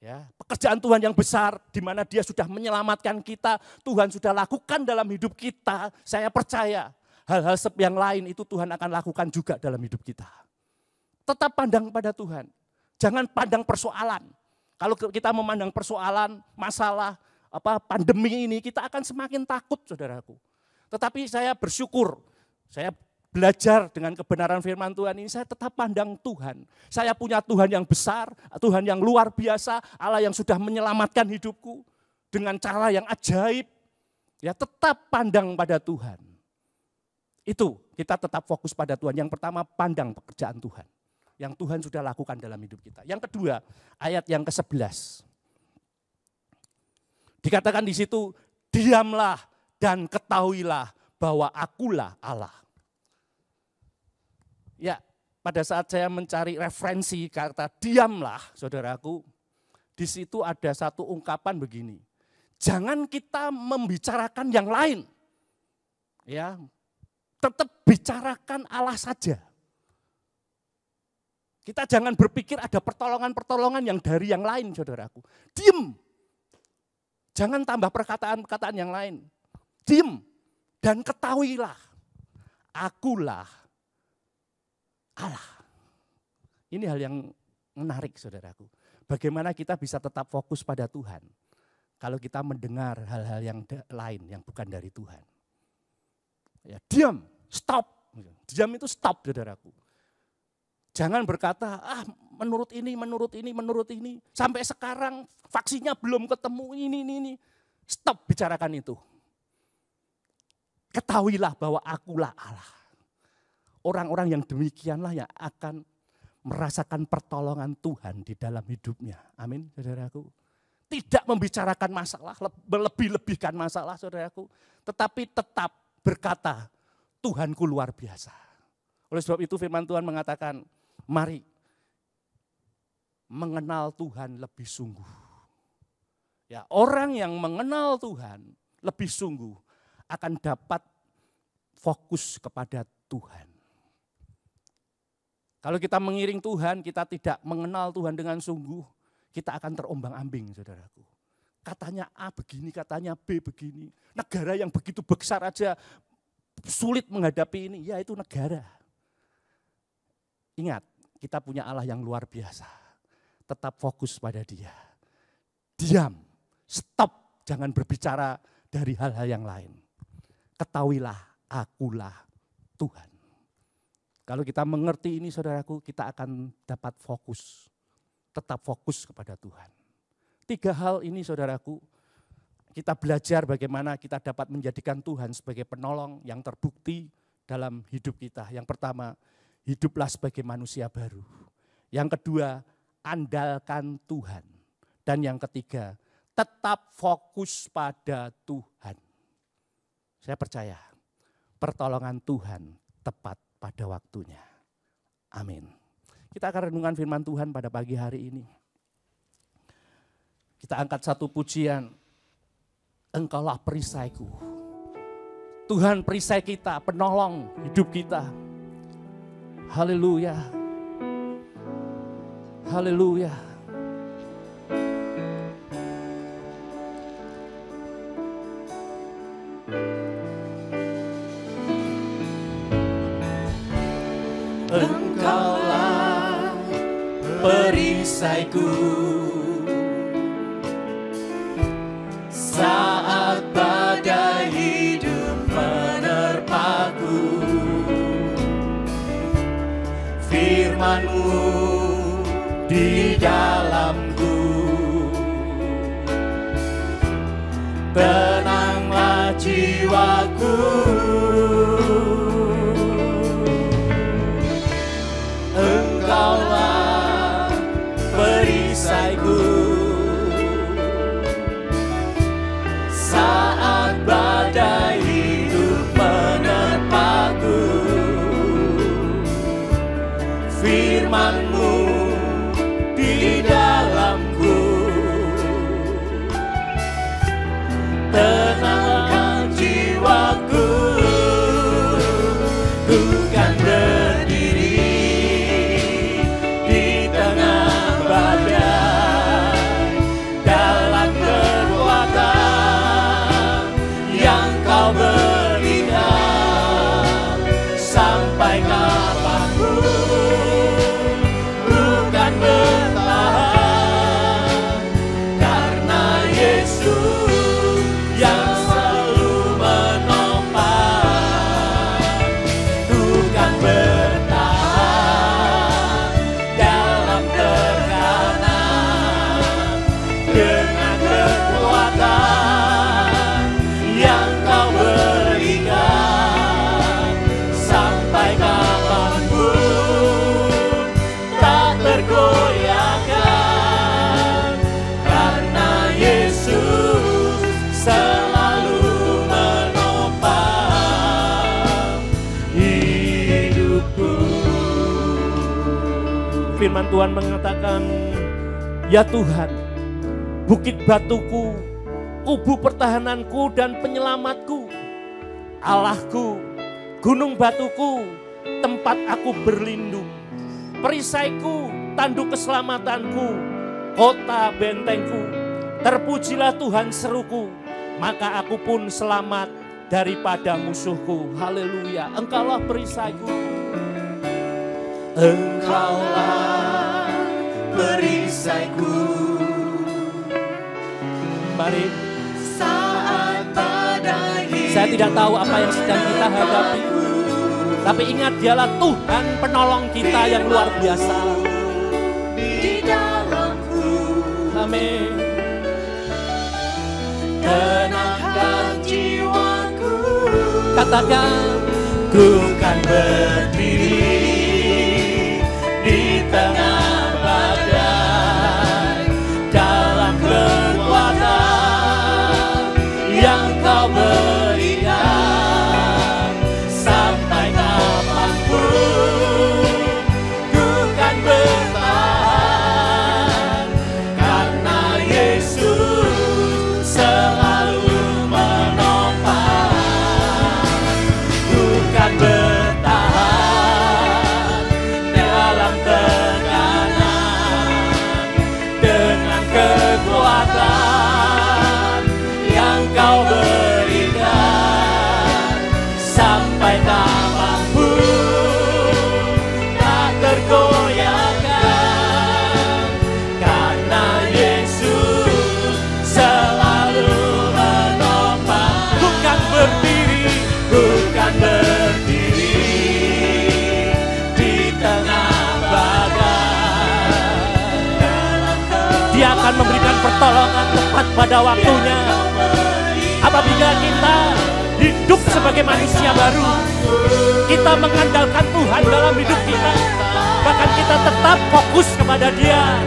Ya, pekerjaan Tuhan yang besar, di mana Dia sudah menyelamatkan kita. Tuhan sudah lakukan dalam hidup kita. Saya percaya hal-hal yang lain itu Tuhan akan lakukan juga dalam hidup kita. Tetap pandang pada Tuhan. Jangan pandang persoalan. Kalau kita memandang persoalan, masalah, pandemi ini, kita akan semakin takut, saudaraku. Tetapi saya bersyukur, saya belajar dengan kebenaran firman Tuhan ini, saya tetap pandang Tuhan. Saya punya Tuhan yang besar, Tuhan yang luar biasa, Allah yang sudah menyelamatkan hidupku dengan cara yang ajaib. Ya, tetap pandang pada Tuhan. Itu, kita tetap fokus pada Tuhan. Yang pertama, pandang pekerjaan Tuhan. Yang Tuhan sudah lakukan dalam hidup kita. Yang kedua, ayat yang ke-11. Dikatakan di situ, diamlah dan ketahuilah bahwa akulah Allah. Ya, pada saat saya mencari referensi kata diamlah, saudaraku, di situ ada satu ungkapan begini. Jangan kita membicarakan yang lain. Ya, tetap bicarakan Allah saja. Kita jangan berpikir ada pertolongan-pertolongan yang dari yang lain, saudaraku. Diam. Jangan tambah perkataan-perkataan yang lain. Diam dan ketahuilah, akulah Allah. Ini hal yang menarik, saudaraku. Bagaimana kita bisa tetap fokus pada Tuhan kalau kita mendengar hal-hal yang lain yang bukan dari Tuhan. Ya, diam, stop. Diam itu stop, saudaraku. Jangan berkata, menurut ini. Sampai sekarang vaksinnya belum ketemu, ini. Stop bicarakan itu. Ketahuilah bahwa akulah Allah. Orang-orang yang demikianlah yang akan merasakan pertolongan Tuhan di dalam hidupnya. Amin, saudaraku. Tidak membicarakan masalah, melebih-lebihkan masalah, saudaraku. Tetapi tetap berkata, Tuhanku luar biasa. Oleh sebab itu firman Tuhan mengatakan, mari mengenal Tuhan lebih sungguh. Ya, orang yang mengenal Tuhan lebih sungguh akan dapat fokus kepada Tuhan. Kalau kita mengiring Tuhan, kita tidak mengenal Tuhan dengan sungguh, kita akan terombang-ambing, saudaraku. Katanya A begini, katanya B begini. Negara yang begitu besar aja sulit menghadapi ini, ya itu negara. Ingat, kita punya Allah yang luar biasa. Tetap fokus pada Dia. Diam, stop, jangan berbicara dari hal-hal yang lain. Ketahuilah, akulah Tuhan. Kalau kita mengerti ini, saudaraku, kita akan dapat fokus. Tetap fokus kepada Tuhan. 3 hal ini, saudaraku, kita belajar bagaimana kita dapat menjadikan Tuhan sebagai penolong yang terbukti dalam hidup kita. Yang pertama, hiduplah sebagai manusia baru. Yang kedua, andalkan Tuhan. Dan yang ketiga, tetap fokus pada Tuhan. Saya percaya pertolongan Tuhan tepat pada waktunya. Amin. Kita akan renungkan firman Tuhan pada pagi hari ini. Kita angkat satu pujian. Engkaulah perisaiku. Tuhan perisai kita, penolong hidup kita. Haleluya. Haleluya. Engkaulah perisaiku saat badai hidup menerpaku. Firman-Mu di dalamku, tenanglah jiwaku. Engkaulah perisaiku saat badai hidup menerpaku. Firman-Mu di dalamku, tenangkan jiwaku. Ku kan berdiri di tengah badai dalam kekuatan yang Kau berikan. Sampai kapanpun bukan bertahan, karena Yesus yang selalu menopang. Bukan bertahan dalam tekanan, dengan kekuatan yang Kau berikan. Sampai kapanpun tak tergoyahkan, karena Yesus selalu menopang hidupku. Firman Tuhan mengatakan, ya Tuhan, bukit batuku, kubu pertahananku dan penyelamatku, Allahku, gunung batuku, tempat aku berlindung, perisaiku, tanduk keselamatanku, kota bentengku. Terpujilah Tuhan seruku, maka aku pun selamat daripada musuhku. Haleluya. Engkaulah perisaiku. Engkaulah perisaiku. Mari. Saat badai saya tidak tahu apa yang sedang kita hadapi, tapi ingat Dialah Tuhan penolong kita yang luar biasa. Di dalamku, amin. Tenangkan jiwaku. Katakan, ku kan berdiri di tengah badai dalam kekuatan yang Kau berikan. Sampai kapanpun ku kan bertahan, karena Yesus selalu menopang. Ku kan bertahan dalam tekanan, dengan kekuatan yang Kau berikan. Sampai kapanpun tak tergoyahkan, karena Yesus selalu menopang. Bukan berdiri di tengah badai. Dia akan memberikan pertolongan tepat pada waktunya. Apabila kita hidup sebagai manusia baru, kita mengandalkan Tuhan dalam hidup kita, bahkan kita tetap fokus kepada Dia.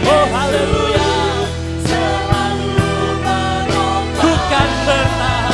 Oh haleluya. Bukan bertahan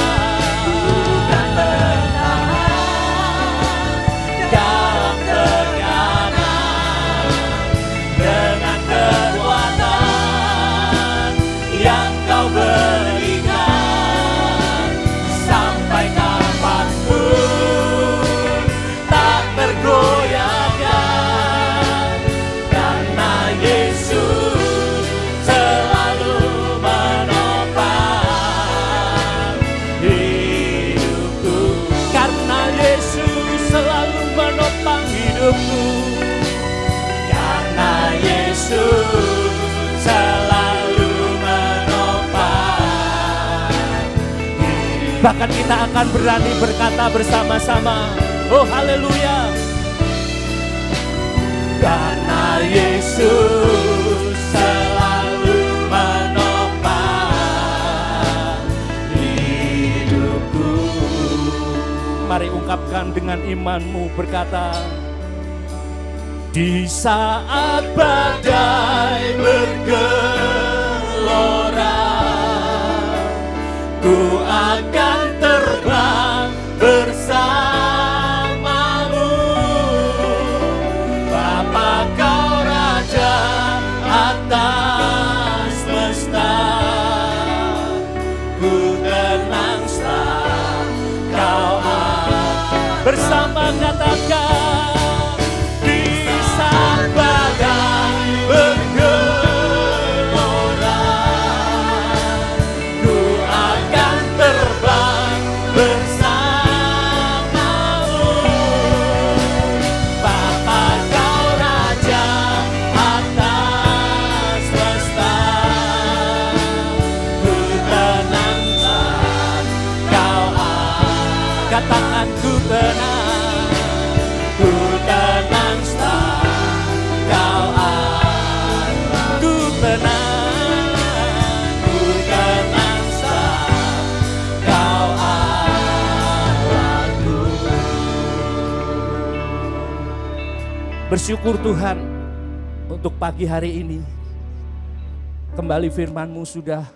Bahkan kita akan berani berkata bersama-sama, oh haleluya. Karena Yesus selalu menopang hidupku. Mari ungkapkan dengan imanmu berkata, di saat badai bergelora, ku akan terbang bersamamu. Bapa kau Raja atas semesta, ku tenang setelah kau ada. Bersama katakan, di saat badai bergelora, ku akan terbang bersamamu. Bapa kau Raja atas semesta, ku tenang saat kau ada. Katakan ku tenang, ku tenang saat kau ada. Ku tenang saat kau Allahku. Bersyukur Tuhan untuk pagi hari ini. Kembali firman-Mu sudah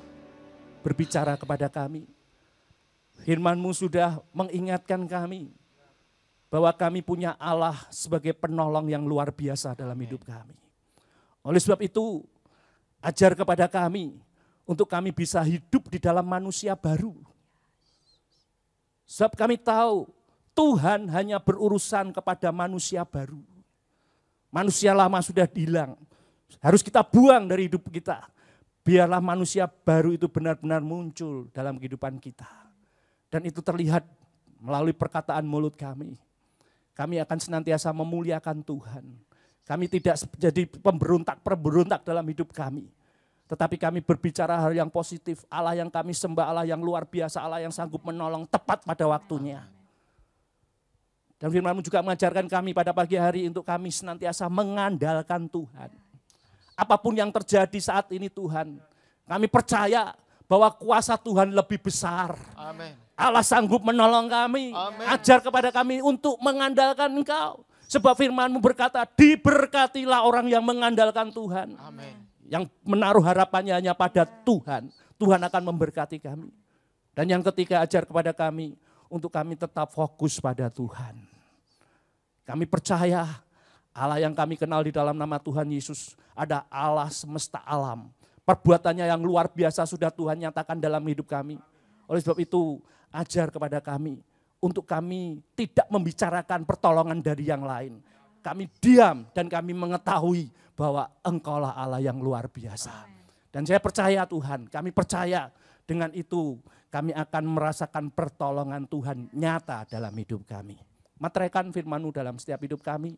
berbicara kepada kami. Firman-Mu sudah mengingatkan kami bahwa kami punya Allah sebagai penolong yang luar biasa dalam hidup kami. Oleh sebab itu, ajar kepada kami untuk kami bisa hidup di dalam manusia baru. Sebab kami tahu Tuhan hanya berurusan kepada manusia baru. Manusia lama sudah hilang, harus kita buang dari hidup kita. Biarlah manusia baru itu benar-benar muncul dalam kehidupan kita. Dan itu terlihat melalui perkataan mulut kami. Kami akan senantiasa memuliakan Tuhan. Kami tidak jadi pemberontak dalam hidup kami. Tetapi kami berbicara hal yang positif. Allah yang kami sembah, Allah yang luar biasa, Allah yang sanggup menolong tepat pada waktunya. Dan firman-Mu juga mengajarkan kami pada pagi hari untuk kami senantiasa mengandalkan Tuhan. Apapun yang terjadi saat ini Tuhan, kami percaya bahwa kuasa Tuhan lebih besar. Amin. Allah sanggup menolong kami. Amin. Ajar kepada kami untuk mengandalkan Engkau. Sebab firman-Mu berkata, diberkatilah orang yang mengandalkan Tuhan. Amin. Yang menaruh harapannya hanya pada Tuhan. Tuhan akan memberkati kami. Dan yang ketiga, ajar kepada kami untuk kami tetap fokus pada Tuhan. Kami percaya Allah yang kami kenal di dalam nama Tuhan Yesus ada Allah semesta alam. Perbuatannya yang luar biasa sudah Tuhan nyatakan dalam hidup kami. Oleh sebab itu, ajar kepada kami untuk kami tidak membicarakan pertolongan dari yang lain. Kami diam dan kami mengetahui bahwa Engkaulah Allah yang luar biasa. Dan saya percaya Tuhan, kami percaya dengan itu kami akan merasakan pertolongan Tuhan nyata dalam hidup kami. Materaikan firman-Mu dalam setiap hidup kami.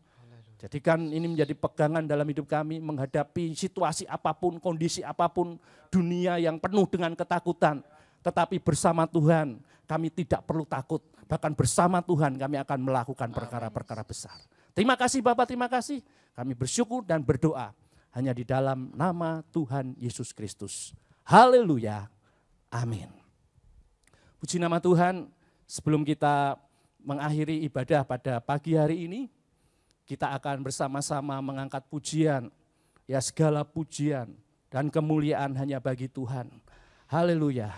Jadikan ini menjadi pegangan dalam hidup kami menghadapi situasi apapun, kondisi apapun, dunia yang penuh dengan ketakutan. Tetapi bersama Tuhan kami tidak perlu takut. Bahkan bersama Tuhan kami akan melakukan perkara-perkara besar. Terima kasih Bapak, terima kasih. Kami bersyukur dan berdoa hanya di dalam nama Tuhan Yesus Kristus. Haleluya. Amin. Puji nama Tuhan. Sebelum kita mengakhiri ibadah pada pagi hari ini, kita akan bersama-sama mengangkat pujian. Ya, segala pujian dan kemuliaan hanya bagi Tuhan. Haleluya.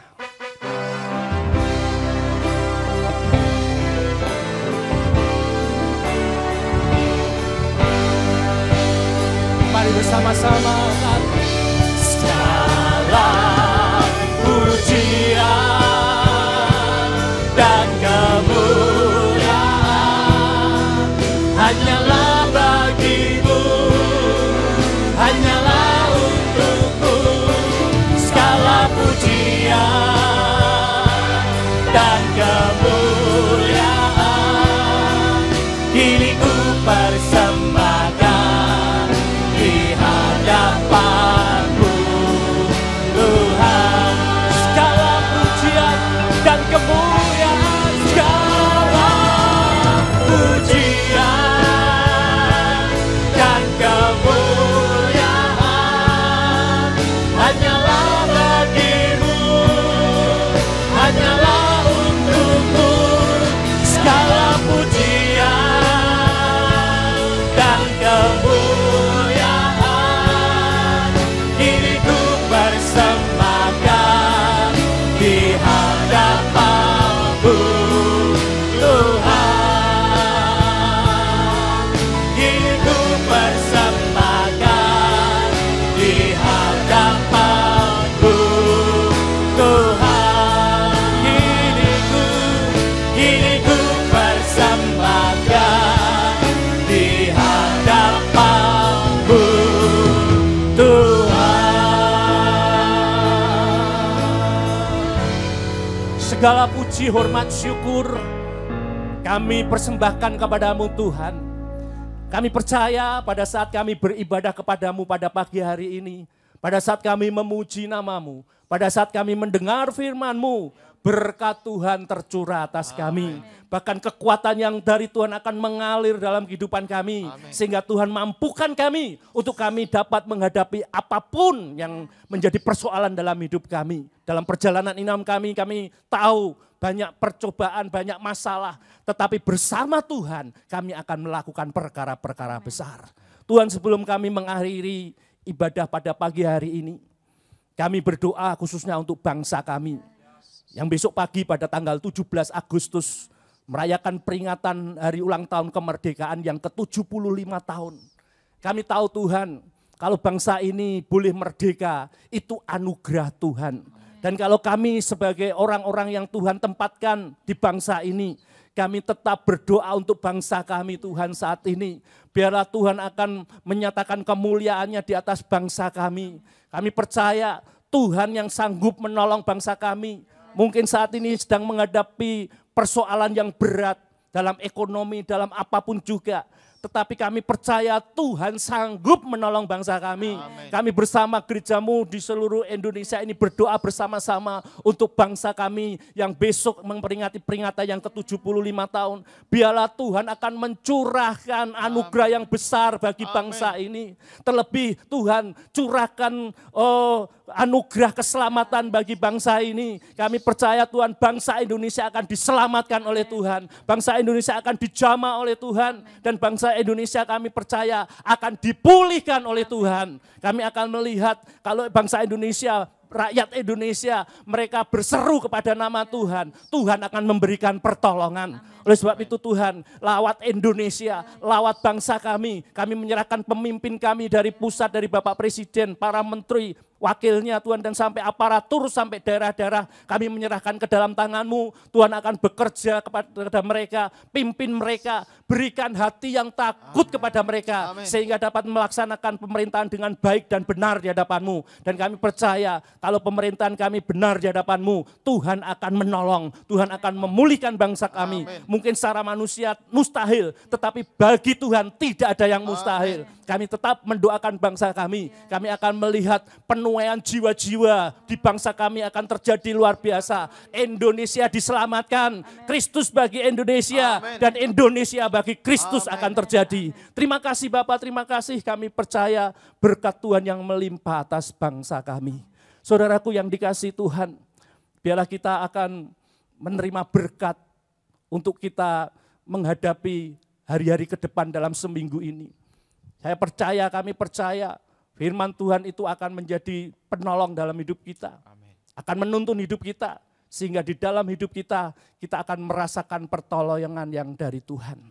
Mari bersama-sama angkat segala pujian dan kemuliaan hanyalah bagimu, hanyalah untukmu. Segala pujian dan kemuliaan kini ku persembahkan di hadapan-Mu Tuhan. Segala pujian dan kemuliaan ini ku persembahkan di hadapan-Mu Tuhan. Segala puji, hormat, syukur kami persembahkan kepada-Mu Tuhan. Kami percaya pada saat kami beribadah kepada-Mu pada pagi hari ini, pada saat kami memuji nama-Mu, pada saat kami mendengar firman-Mu, berkat Tuhan tercurah atas kami. Bahkan kekuatan yang dari Tuhan akan mengalir dalam kehidupan kami. Sehingga Tuhan mampukan kami untuk kami dapat menghadapi apapun yang menjadi persoalan dalam hidup kami. Dalam perjalanan iman kami tahu banyak percobaan, banyak masalah. Tetapi bersama Tuhan kami akan melakukan perkara-perkara besar. Tuhan, sebelum kami mengakhiri ibadah pada pagi hari ini, kami berdoa khususnya untuk bangsa kami. Yang besok pagi pada tanggal 17 Agustus merayakan peringatan hari ulang tahun kemerdekaan yang ke-75 tahun. Kami tahu Tuhan, kalau bangsa ini boleh merdeka, itu anugerah Tuhan. Dan kalau kami sebagai orang-orang yang Tuhan tempatkan di bangsa ini, kami tetap berdoa untuk bangsa kami Tuhan saat ini. Biarlah Tuhan akan menyatakan kemuliaannya di atas bangsa kami. Kami percaya Tuhan yang sanggup menolong bangsa kami. Mungkin saat ini sedang menghadapi persoalan yang berat dalam ekonomi, dalam apapun juga. Tetapi kami percaya Tuhan sanggup menolong bangsa kami. Amen. Kami bersama gereja-Mu di seluruh Indonesia ini berdoa bersama-sama untuk bangsa kami yang besok memperingati peringatan yang ke-75 tahun. Biarlah Tuhan akan mencurahkan anugerah yang besar bagi bangsa ini. Terlebih Tuhan curahkan anugerah keselamatan bagi bangsa ini. Kami percaya Tuhan, bangsa Indonesia akan diselamatkan oleh Tuhan. Bangsa Indonesia akan dijamah oleh Tuhan. Dan bangsa Indonesia kami percaya akan dipulihkan oleh Tuhan. Kami akan melihat kalau bangsa Indonesia, rakyat Indonesia, mereka berseru kepada nama Tuhan, Tuhan akan memberikan pertolongan. Oleh sebab itu Tuhan, lawat Indonesia, lawat bangsa kami menyerahkan pemimpin kami dari pusat, dari Bapak Presiden, para menteri, wakilnya Tuhan, dan sampai aparatur, sampai daerah-daerah, kami menyerahkan ke dalam tangan-Mu. Tuhan akan bekerja kepada mereka, pimpin mereka, berikan hati yang takut kepada mereka, sehingga dapat melaksanakan pemerintahan dengan baik dan benar di hadapan-Mu. Dan kami percaya kalau pemerintahan kami benar di hadapan-Mu, Tuhan akan menolong, Tuhan akan memulihkan bangsa kami. Mungkin secara manusia mustahil, tetapi bagi Tuhan tidak ada yang mustahil. Kami tetap mendoakan bangsa kami akan melihat penuaian jiwa-jiwa di bangsa kami akan terjadi luar biasa. Indonesia diselamatkan, Kristus bagi Indonesia, dan Indonesia bagi Kristus akan terjadi. Terima kasih Bapak, terima kasih, kami percaya berkat Tuhan yang melimpah atas bangsa kami. Saudaraku yang dikasihi Tuhan, biarlah kita akan menerima berkat untuk kita menghadapi hari-hari ke depan dalam seminggu ini. Saya percaya, kami percaya firman Tuhan itu akan menjadi penolong dalam hidup kita. Akan menuntun hidup kita. Sehingga di dalam hidup kita, kita akan merasakan pertolongan yang dari Tuhan.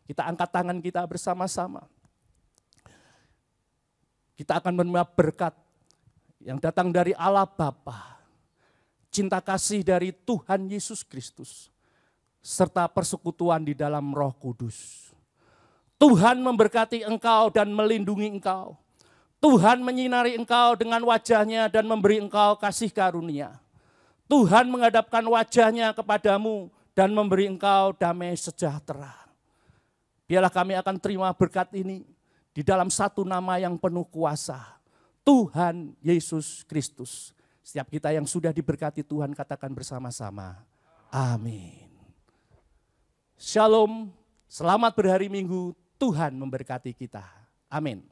Kita angkat tangan kita bersama-sama. Kita akan menerima berkat yang datang dari Allah Bapa, cinta kasih dari Tuhan Yesus Kristus, serta persekutuan di dalam Roh Kudus. Tuhan memberkati engkau dan melindungi engkau. Tuhan menyinari engkau dengan wajahnya dan memberi engkau kasih karunia. Tuhan menghadapkan wajahnya kepadamu dan memberi engkau damai sejahtera. Biarlah kami akan terima berkat ini di dalam satu nama yang penuh kuasa, Tuhan Yesus Kristus. Setiap kita yang sudah diberkati Tuhan katakan bersama-sama, amin. Shalom, selamat berhari Minggu, Tuhan memberkati kita. Amin.